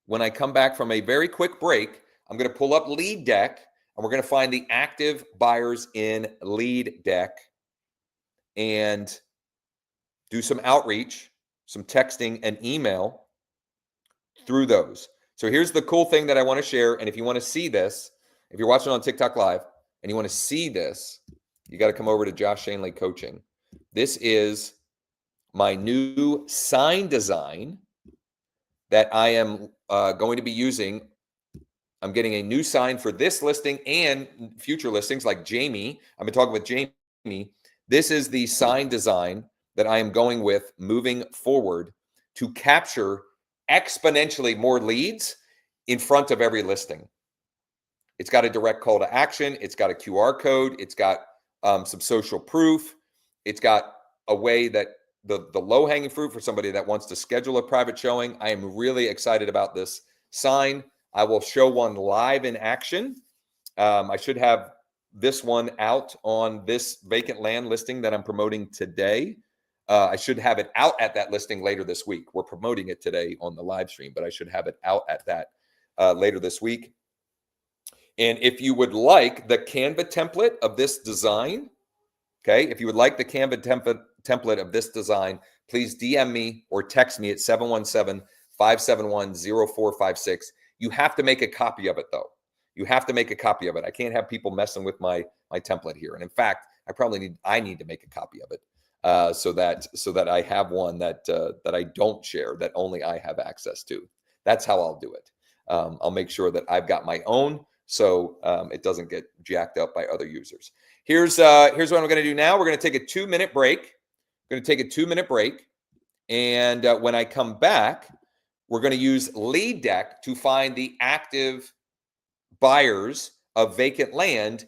when I come back from a very quick break, I'm going to pull up Lead Deck and we're going to find the active buyers in Lead Deck and do some outreach, some texting and email through those. So here's the cool thing that I want to share. And if you want to see this, if you're watching on TikTok Live and you want to see this, you got to come over to Josh Schoenly Coaching. This is my new sign design that I am going to be using. I'm getting a new sign for this listing and future listings like Jamie. I've been talking with Jamie. This is the sign design that I am going with moving forward to capture exponentially more leads in front of every listing. It's got a direct call to action. It's got a QR code. It's got some social proof. It's got a way that the low-hanging fruit for somebody that wants to schedule a private showing. I am really excited about this sign. I will show one live in action. I should have this one out on this vacant land listing that I'm promoting today. I should have it out at that listing later this week. We're promoting it today on the live stream, but I should have it out at that later this week. And if you would like the Canva template of this design, okay, if you would like the Canva template of this design, please DM me or text me at 717-571-0456. You have to make a copy of it, though. You have to make a copy of it. I can't have people messing with my template here. And in fact, I need to make a copy of it so that I have one that I don't share, that only I have access to. That's how I'll do it. I'll make sure that I've got my own, so it doesn't get jacked up by other users. Here's what I'm going to do now. We're going to take a 2-minute break. And when I come back, we're going to use Lead Deck to find the active buyers of vacant land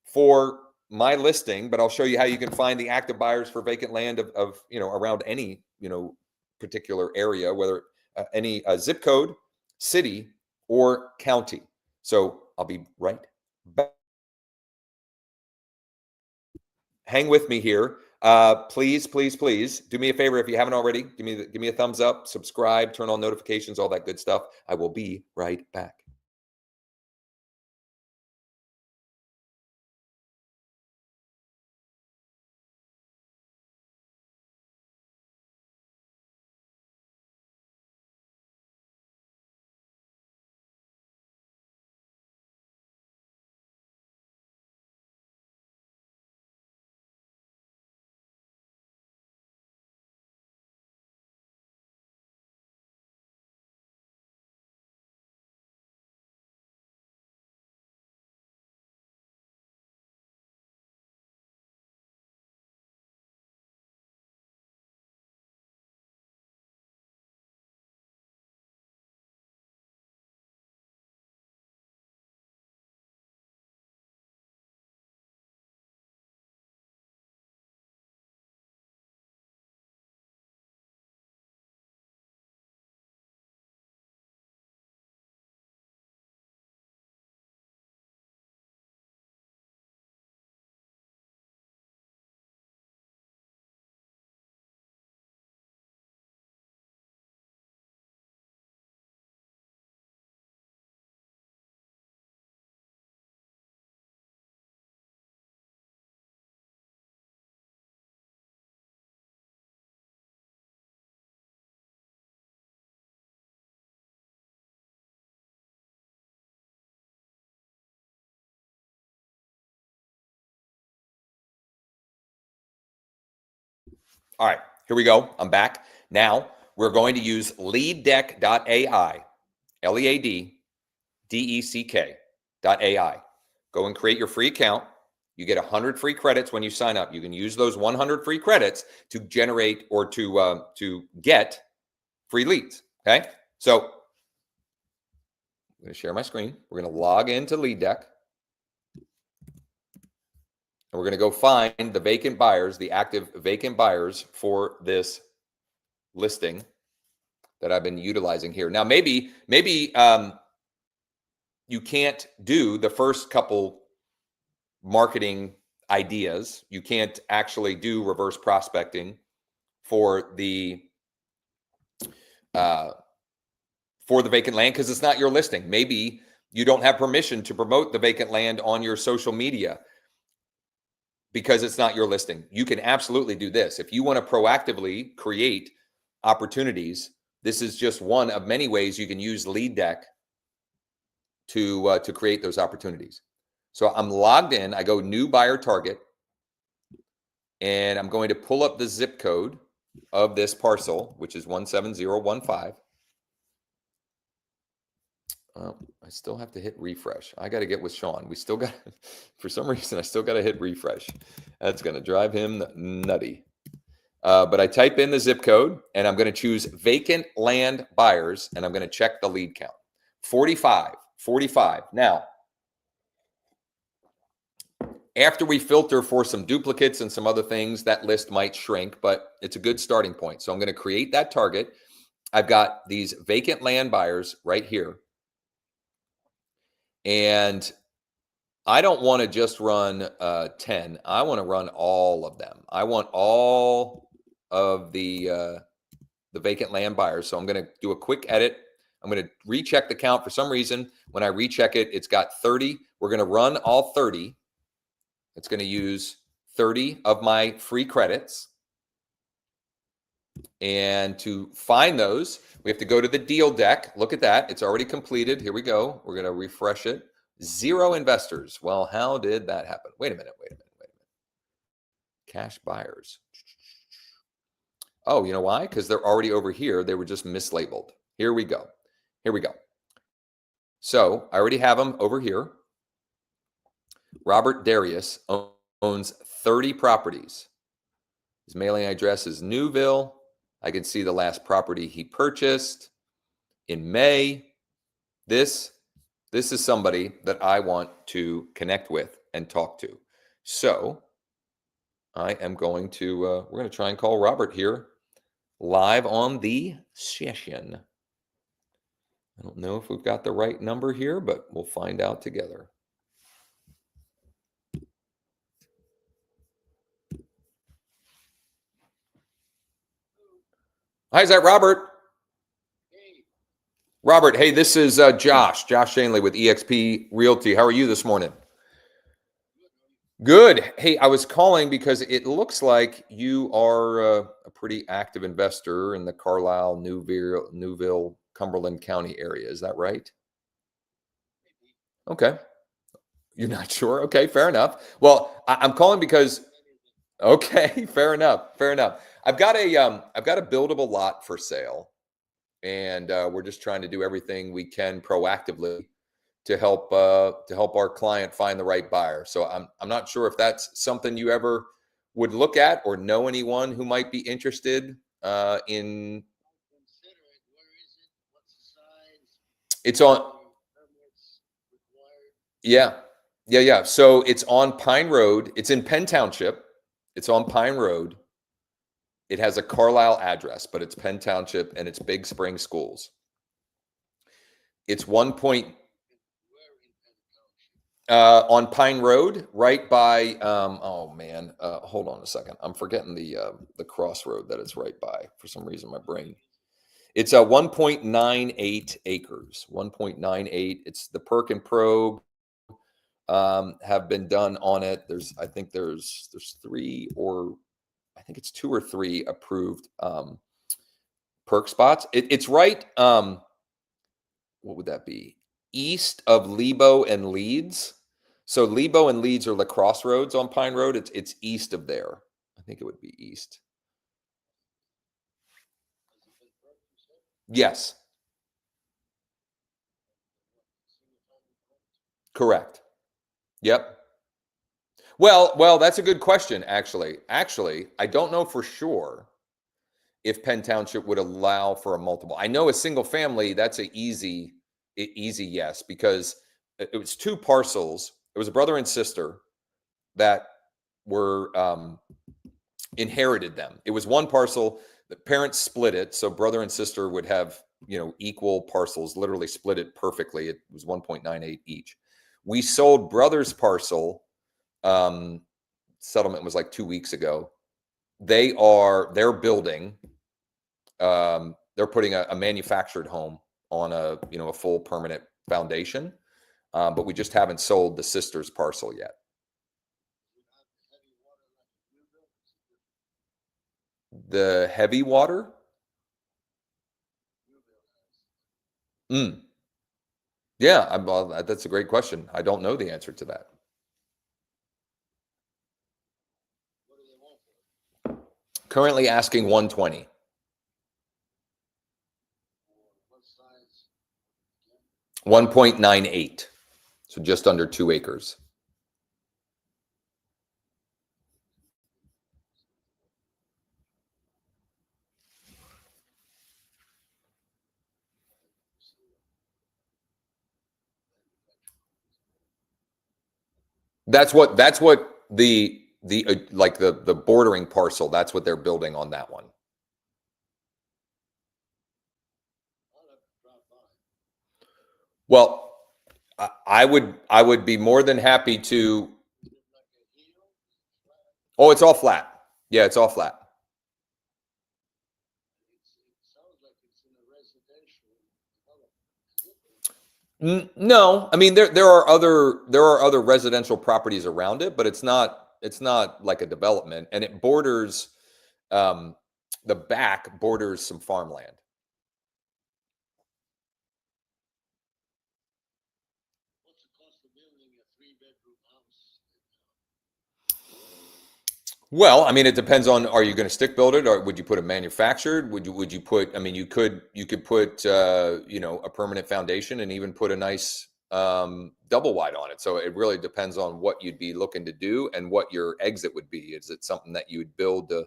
for my listing. But I'll show you how you can find the active buyers for vacant land of around any particular area, whether any zip code, city, or county. So I'll be right back. Hang with me here. Please do me a favor if you haven't already. Give me a thumbs up, subscribe, turn on notifications, all that good stuff. I will be right back. All right, here we go. I'm back. Now we're going to use leaddeck.ai, LEADDECK.ai. Go and create your free account. You get 100 free credits when you sign up. You can use those 100 free credits to generate or to get free leads. Okay, so I'm going to share my screen. We're going to log into LeadDeck. And we're going to go find the vacant buyers, the active vacant buyers for this listing that I've been utilizing here. Now, maybe you can't do the first couple marketing ideas. You can't actually do reverse prospecting for the vacant land because it's not your listing. Maybe you don't have permission to promote the vacant land on your social media because it's not your listing. You can absolutely do this. If you want to proactively create opportunities, this is just one of many ways you can use LeadDeck to create those opportunities. So I'm logged in. I go new buyer target, and I'm going to pull up the zip code of this parcel, which is 17015. I still have to hit refresh. I got to get with Sean. We still got, for some reason, I still got to hit refresh. That's going to drive him nutty. But I type in the zip code, and I'm going to choose vacant land buyers, and I'm going to check the lead count. 45. Now, after we filter for some duplicates and some other things, that list might shrink, but it's a good starting point. So I'm going to create that target. I've got these vacant land buyers right here. And I don't want to just run 10. I want to run all of them. I want all of the vacant land buyers. So I'm going to do a quick edit. I'm going to recheck the count. For some reason, when I recheck it, it's got 30. We're going to run all 30. It's going to use 30 of my free credits. And to find those, we have to go to the deal deck. Look at that. It's already completed. Here we go. We're going to refresh it. 0 investors. Well, how did that happen? Wait a minute. Cash buyers. Oh, you know why? Because they're already over here. They were just mislabeled. Here we go. So I already have them over here. Robert Darius owns 30 properties. His mailing address is Newville. I can see the last property he purchased in May. This is somebody that I want to connect with and talk to. So I am going to, we're going to try and call Robert here live on the session. I don't know if we've got the right number here, but we'll find out together. Hi, is that Robert? Hey. Robert, hey, this is Josh Schoenly with EXP Realty. How are you this morning? Good. Hey, I was calling because it looks like you are a pretty active investor in the Carlisle, Newville, Cumberland County area. Is that right? Okay. You're not sure? Okay, fair enough. Well, I'm calling because okay, fair enough. I've got a buildable lot for sale, and we're just trying to do everything we can proactively to help our client find the right buyer. So I'm not sure if that's something you ever would look at or know anyone who might be interested in. Consider it. Where is it? What's the size? It's on. Permits required? Yeah. So it's on Pine Road. It's in Penn Township. It's on Pine Road. It has a Carlisle address, but it's Penn Township and it's Big Spring Schools. It's 1 point. On Pine Road, right by. Oh man, hold on a second. I'm forgetting the crossroad that it's right by. For some reason, my brain. It's a 1.98 acres. 1.98. It's the perk and probe have been done on it. I think there's 3 or I think it's 2 or 3 approved perk spots. It's right. What would that be? East of Lebo and Leeds. So Lebo and Leeds are the crossroads on Pine Road. It's east of there. I think it would be east. Yes. Correct. Yep. Well, that's a good question, actually. Actually, I don't know for sure if Penn Township would allow for a multiple. I know a single family, that's an easy yes, because it was 2 parcels. It was a brother and sister that were inherited them. It was 1 parcel. The parents split it, so brother and sister would have equal parcels. Literally split it perfectly. It was 1.98 each. We sold brother's parcel. Settlement was like 2 weeks ago. They're building. They're putting a manufactured home on a full permanent foundation, but we just haven't sold the sister's parcel yet. The heavy water? Yeah, well, that's a great question. I don't know the answer to that. Currently asking 120. What size? 1.98. So just under 2 acres. That's what the like the bordering parcel, that's what they're building on that one. Well, I would be more than happy to. Oh, it's all flat. Yeah, it's all flat. No, I mean there are other residential properties around it, but it's not like a development, and it borders the back borders some farmland. Well, I mean, it depends on, are you going to stick build it, or would you put a manufactured? Would you put, I mean, you could put, a permanent foundation and even put a nice double wide on it. So it really depends on what you'd be looking to do and what your exit would be. Is it something that you would build to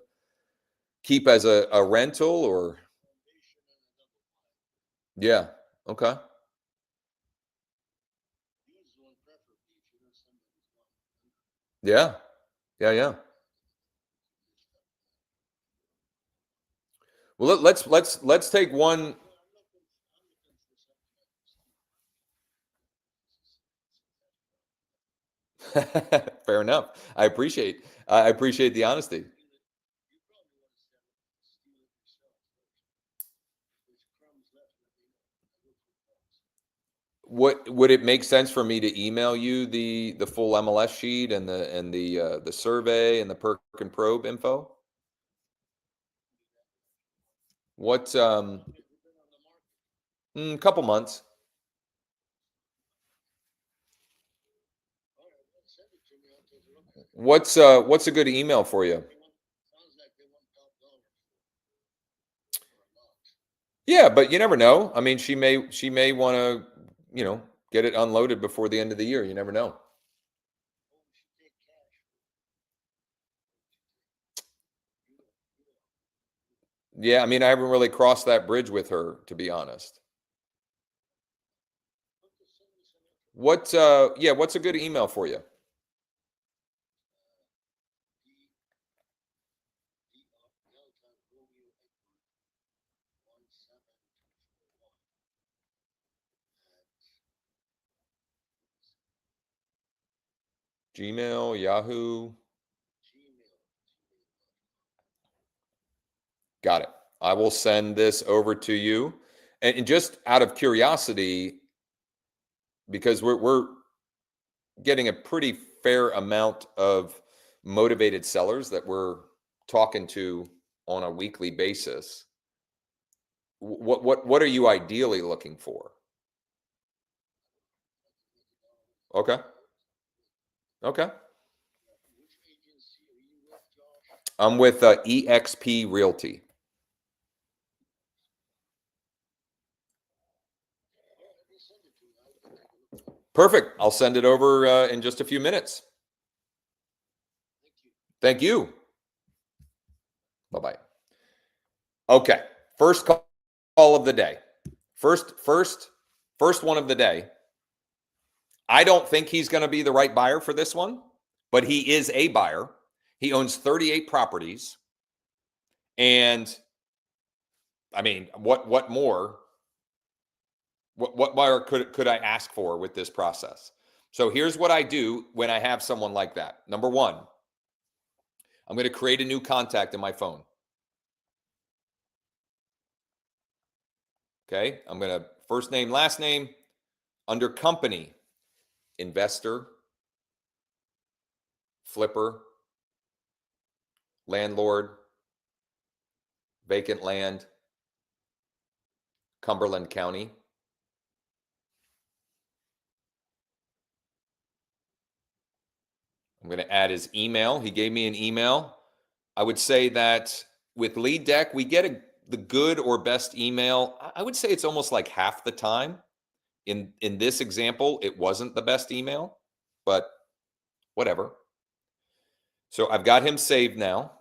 keep as a rental, or? Yeah. Okay. Yeah. Yeah. Yeah. Well, let's take one. Fair enough. I appreciate the honesty. What would it make sense for me to email you the full MLS sheet and the survey and the perk and probe info? What couple months. What's a good email for you? Yeah, but you never know. I mean, she may want to, get it unloaded before the end of the year. You never know. Yeah, I mean, I haven't really crossed that bridge with her, to be honest. What's a good email for you? Gmail, Yahoo. Got it. I will send this over to you. And just out of curiosity, because we're getting a pretty fair amount of motivated sellers that we're talking to on a weekly basis. What are you ideally looking for? Okay. Okay. I'm with EXP Realty. Perfect. I'll send it over in just a few minutes. Thank you. Bye-bye. Okay. First call of the day. First one of the day. I don't think he's going to be the right buyer for this one, but he is a buyer. He owns 38 properties. And I mean, what more? What more could I ask for with this process? So here's what I do when I have someone like that. Number one, I'm going to create a new contact in my phone. Okay. I'm going to first name, last name, under company, investor, flipper, landlord, vacant land, Cumberland County. I'm going to add his email. He gave me an email. I would say that with Lead Deck, we get the good or best email. I would say it's almost like half the time. In this example, it wasn't the best email, but whatever. So I've got him saved now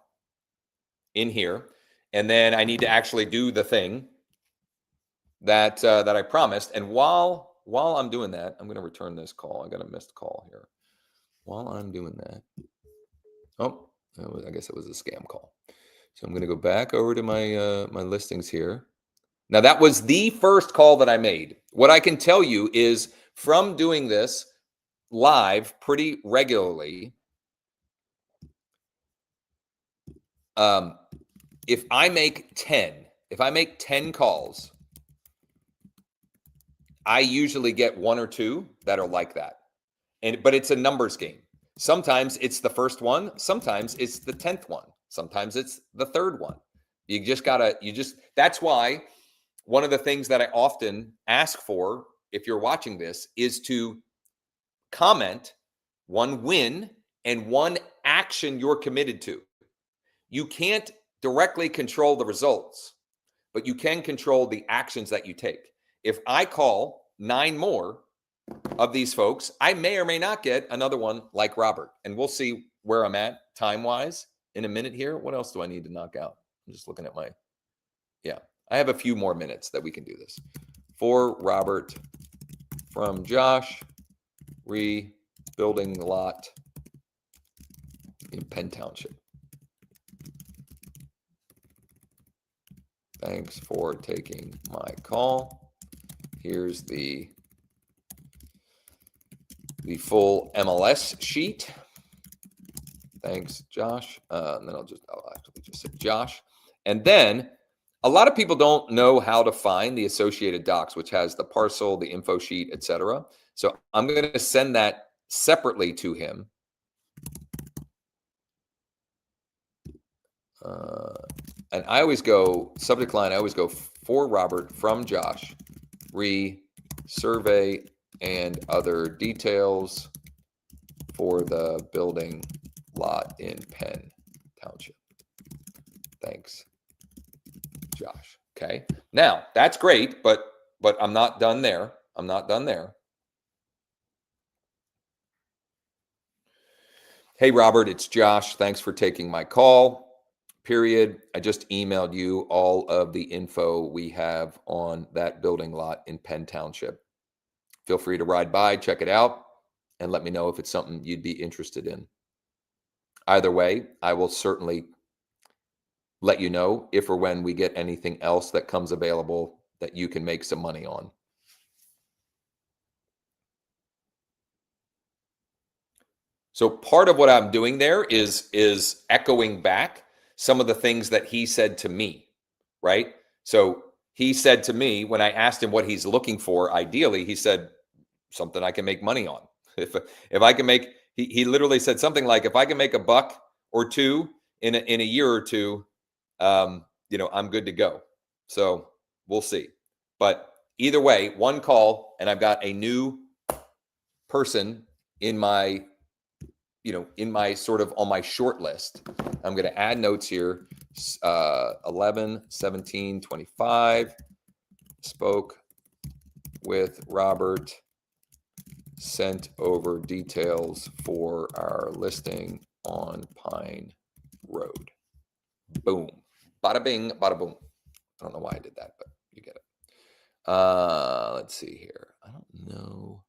in here. And then I need to actually do the thing that I promised. And while I'm doing that, I'm going to return this call. I got a missed call here. while I'm doing that, oh, I guess it was a scam call. So I'm going to go back over to my my listings here. Now that was the first call that I made. What I can tell you is from doing this live pretty regularly, if I make 10 calls, I usually get one or two that are like that. But it's a numbers game. Sometimes it's the first one, sometimes it's the 10th one, sometimes it's the third one. That's why one of the things that I often ask for, if you're watching this, is to comment one win and one action you're committed to. You can't directly control the results, but you can control the actions that you take. If I call 9 more of these folks, I may or may not get another one like Robert. And we'll see where I'm at time-wise in a minute here. What else do I need to knock out? I'm just looking at I have a few more minutes that we can do this. For Robert from Josh, rebuilding lot in Penn Township. Thanks for taking my call. Here's the full MLS sheet. Thanks, Josh. And then I'll actually just say Josh. And then a lot of people don't know how to find the associated docs, which has the parcel, the info sheet, etc. So I'm going to send that separately to him. And I always go, subject line, I always go for Robert from Josh, survey and other details for the building lot in Penn Township. Thanks, Josh. Okay. Now that's great, but I'm not done there. I'm not done there. Hey, Robert, it's Josh. Thanks for taking my call. Period. I just emailed you all of the info we have on that building lot in Penn Township. Feel free to ride by, check it out, and let me know if it's something you'd be interested in. Either way, I will certainly let you know if or when we get anything else that comes available that you can make some money on. So part of what I'm doing there is echoing back some of the things that he said to me, right? So he said to me when I asked him what he's looking for, ideally, he said something I can make money on. If I can make, he literally said something like, if I can make $1 or $2 in a year or two, I'm good to go. So we'll see. But either way, one call and I've got a new person in my sort of on my short list. I'm going to add notes here. 11/17/25 spoke with Robert, sent over details for our listing on Pine Road. Boom. Bada bing, bada boom. I don't know why I did that, but you get it. Let's see here. I don't know.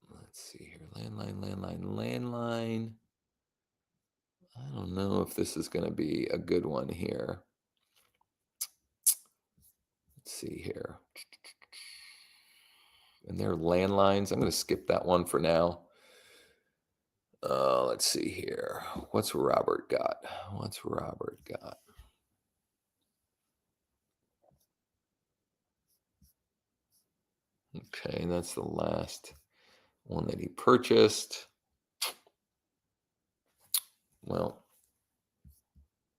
Let's see here. Landline. I don't know if this is going to be a good one here. Let's see here. And their landlines. I'm going to skip that one for now. Let's see here. What's Robert got? Okay, that's the last one that he purchased. Well,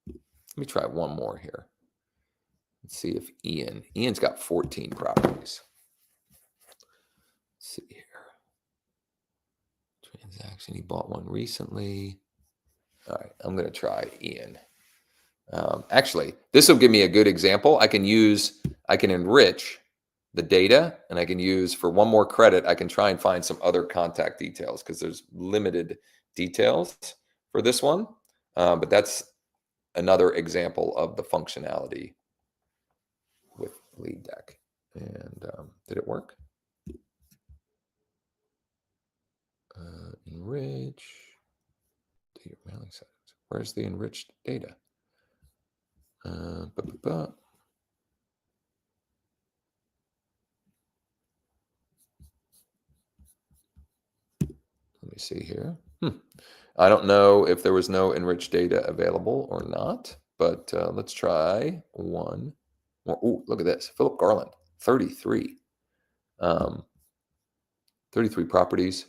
let me try one more here. Let's see if Ian's got 14 properties. Let's see here. Transaction, he bought one recently. All right, I'm going to try Ian. Actually, this will give me a good example. I can enrich the data, and I can use, for one more credit, I can try and find some other contact details because there's limited details for this one. But that's another example of the functionality with Lead Deck. And did it work? Where's the enriched data? Let me see here. I don't know if there was no enriched data available or not, but let's try one more. Oh, look at this. Philip Garland, 33. 33 properties.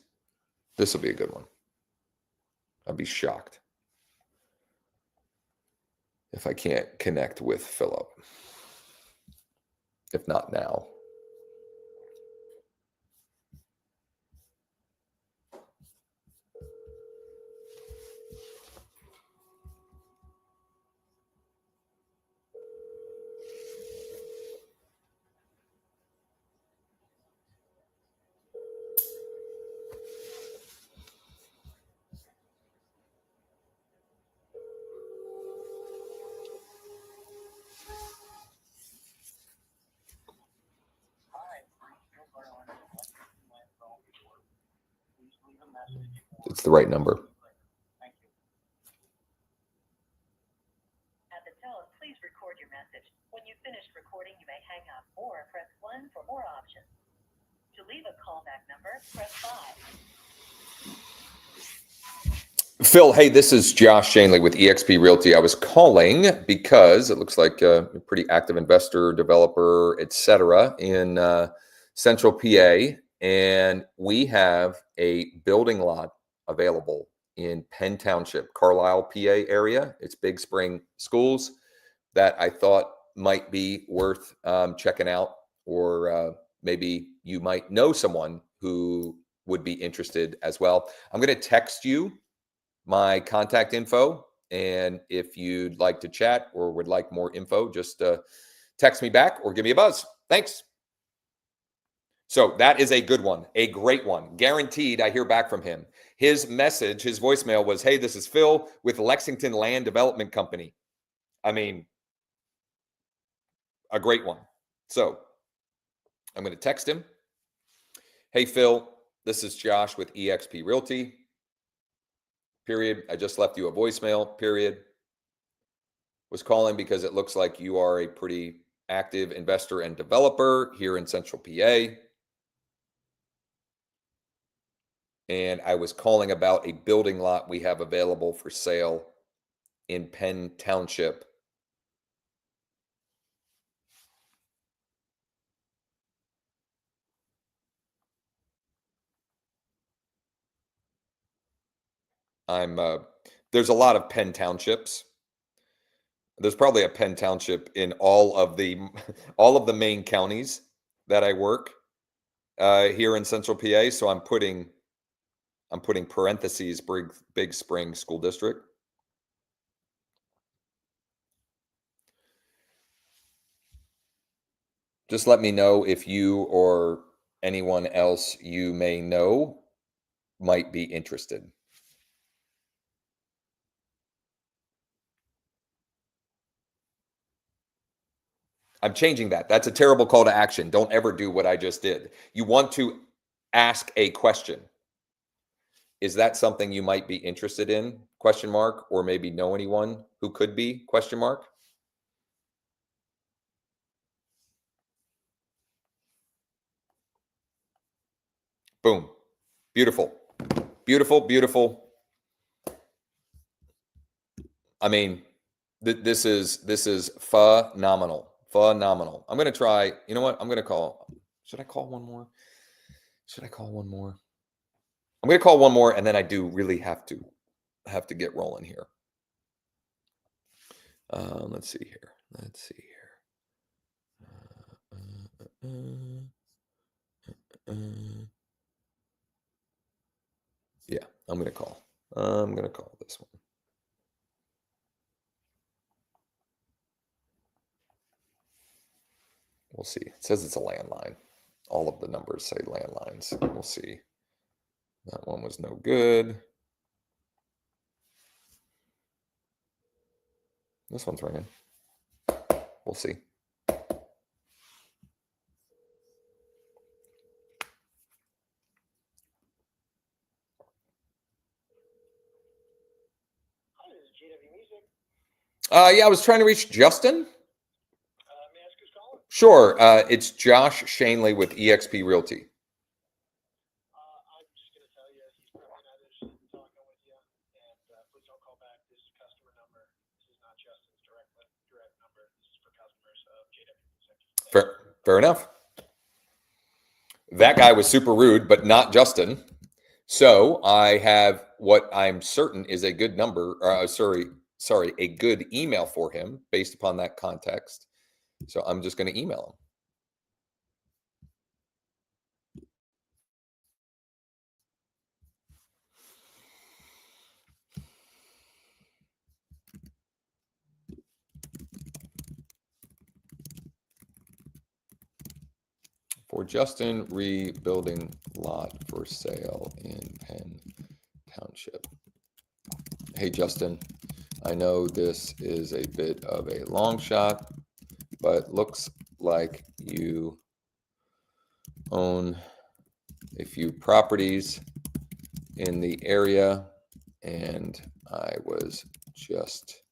This will be a good one. I'd be shocked if I can't connect with Philip. If not now. It's the right number. At the tone, please record your message. When you've finished recording, you may hang up or press 1 for more options. To leave a callback number, press 5. Phil, hey, this is Josh Schoenly with EXP Realty. I was calling because it looks like a pretty active investor, developer, etc. in Central PA, and we have a building lot available in Penn Township, Carlisle, PA area. It's Big Spring Schools that I thought might be worth checking out, or maybe you might know someone who would be interested as well. I'm going to text you my contact info, and if you'd like to chat or would like more info, just text me back or give me a buzz. Thanks. So that is a good one, a great one. Guaranteed I hear back from him. His message, his voicemail was, hey, this is Phil with Lexington Land Development Company. I mean, a great one. So I'm going to text him. Hey, Phil, this is Josh with EXP Realty. Period. I just left you a voicemail. Period. Was calling because it looks like you are a pretty active investor and developer here in Central PA. And I was calling about a building lot we have available for sale in Penn Township. There's a lot of Penn Townships. There's probably a Penn Township in all of the main counties that I work here in Central PA. So I'm putting parentheses Big Spring School District. Just let me know if you or anyone else you may know might be interested. I'm changing that. That's a terrible call to action. Don't ever do what I just did. You want to ask a question. Is that something you might be interested in? Question mark, or maybe know anyone who could be? Question mark. Boom. Beautiful. Beautiful, beautiful. I mean, this is phenomenal. Phenomenal. I'm going to try, you know what? I'm going to call. Should I call one more? I'm going to call one more, and then I do really have to get rolling here. Let's see here. Yeah, I'm going to call. This one. We'll see. It says it's a landline. All of the numbers say landlines. We'll see. That one was no good. This one's ringing. We'll see. Hi, this is JW Music. Yeah, I was trying to reach Justin. May I ask who's calling? Sure. It's Josh Schoenly with EXP Realty. I'm just going to tell you, he's probably not interested in talking with you, and please don't call back. This is customer number. This is not Justin's direct number. This is for customers of JW Music. Fair enough. That guy was super rude, but not Justin. So I have what I'm certain is a good number. Sorry, a good email for him based upon that context. So I'm just going to email him. For Justin, rebuilding lot for sale in Penn Township. Hey, Justin, I know this is a bit of a long shot, but looks like you own a few properties in the area, and I was just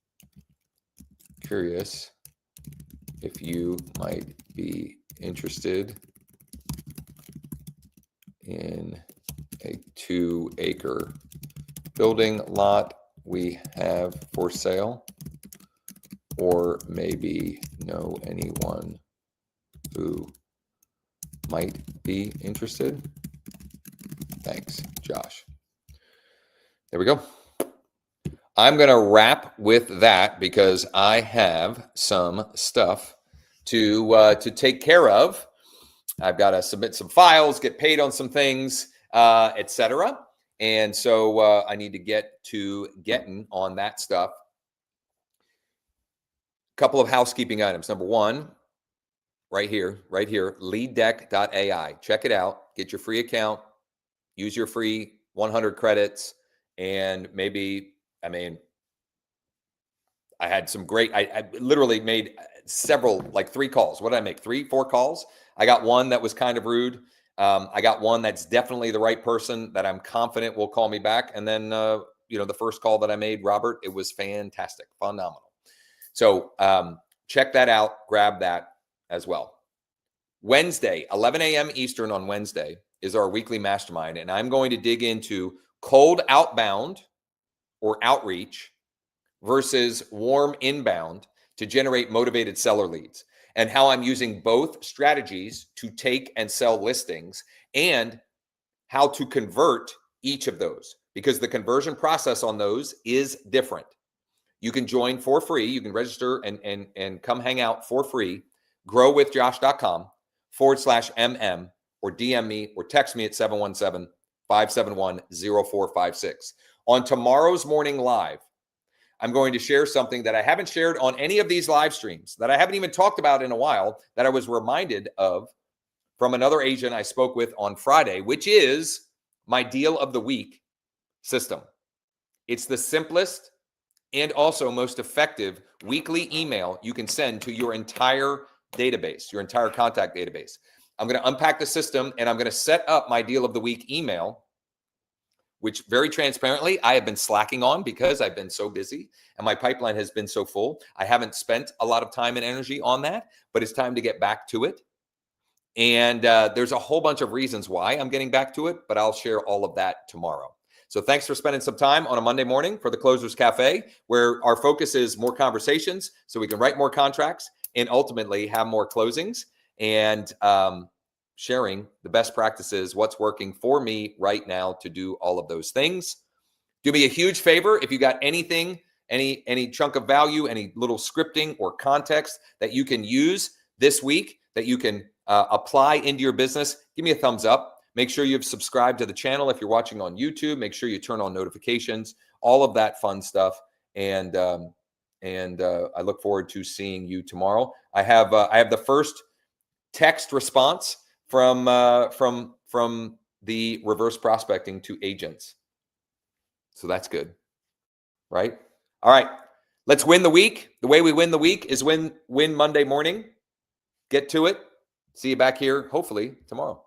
curious if you might be interested in a 2-acre building lot we have for sale, or maybe know anyone who might be interested. Thanks, Josh. There we go. I'm going to wrap with that because I have some stuff to take care of. I've got to submit some files, get paid on some things, etc. And so I need to get to getting on that stuff. Couple of housekeeping items. Number one, right here, leaddeck.ai. Check it out. Get your free account. Use your free 100 credits. And maybe, I had some great, I literally made several, like 3 calls. What did I make? 3, 4 calls? I got one that was kind of rude. I got one that's definitely the right person that I'm confident will call me back. And then, the first call that I made, Robert, it was fantastic, phenomenal. So check that out. Grab that as well. Wednesday, 11 a.m. Eastern on Wednesday is our weekly mastermind. And I'm going to dig into cold outbound or outreach versus warm inbound to generate motivated seller leads, and how I'm using both strategies to take and sell listings, and how to convert each of those, because the conversion process on those is different. You can join for free. You can register and come hang out for free. growwithjosh.com/MM, or DM me or text me at 717-571-0456. On tomorrow's morning live, I'm going to share something that I haven't shared on any of these live streams, that I haven't even talked about in a while, that I was reminded of from another agent I spoke with on Friday, which is my deal of the week system. It's the simplest and also most effective weekly email you can send to your entire database, your entire contact database. I'm going to unpack the system, and I'm going to set up my deal of the week email, which very transparently I have been slacking on because I've been so busy and my pipeline has been so full. I haven't spent a lot of time and energy on that, but it's time to get back to it. And there's a whole bunch of reasons why I'm getting back to it, but I'll share all of that tomorrow. So thanks for spending some time on a Monday morning for the Closers Cafe, where our focus is more conversations so we can write more contracts and ultimately have more closings, and sharing the best practices, what's working for me right now to do all of those things. Do me a huge favor. If you got anything, any chunk of value, any little scripting or context that you can use this week, that you can apply into your business, give me a thumbs up. Make sure you've subscribed to the channel. If you're watching on YouTube, make sure you turn on notifications, all of that fun stuff. And I look forward to seeing you tomorrow. I have the first text response from the reverse prospecting to agents. So that's good, right? All right, let's win the week. The way we win the week is win Monday morning. Get to it. See you back here, hopefully, tomorrow.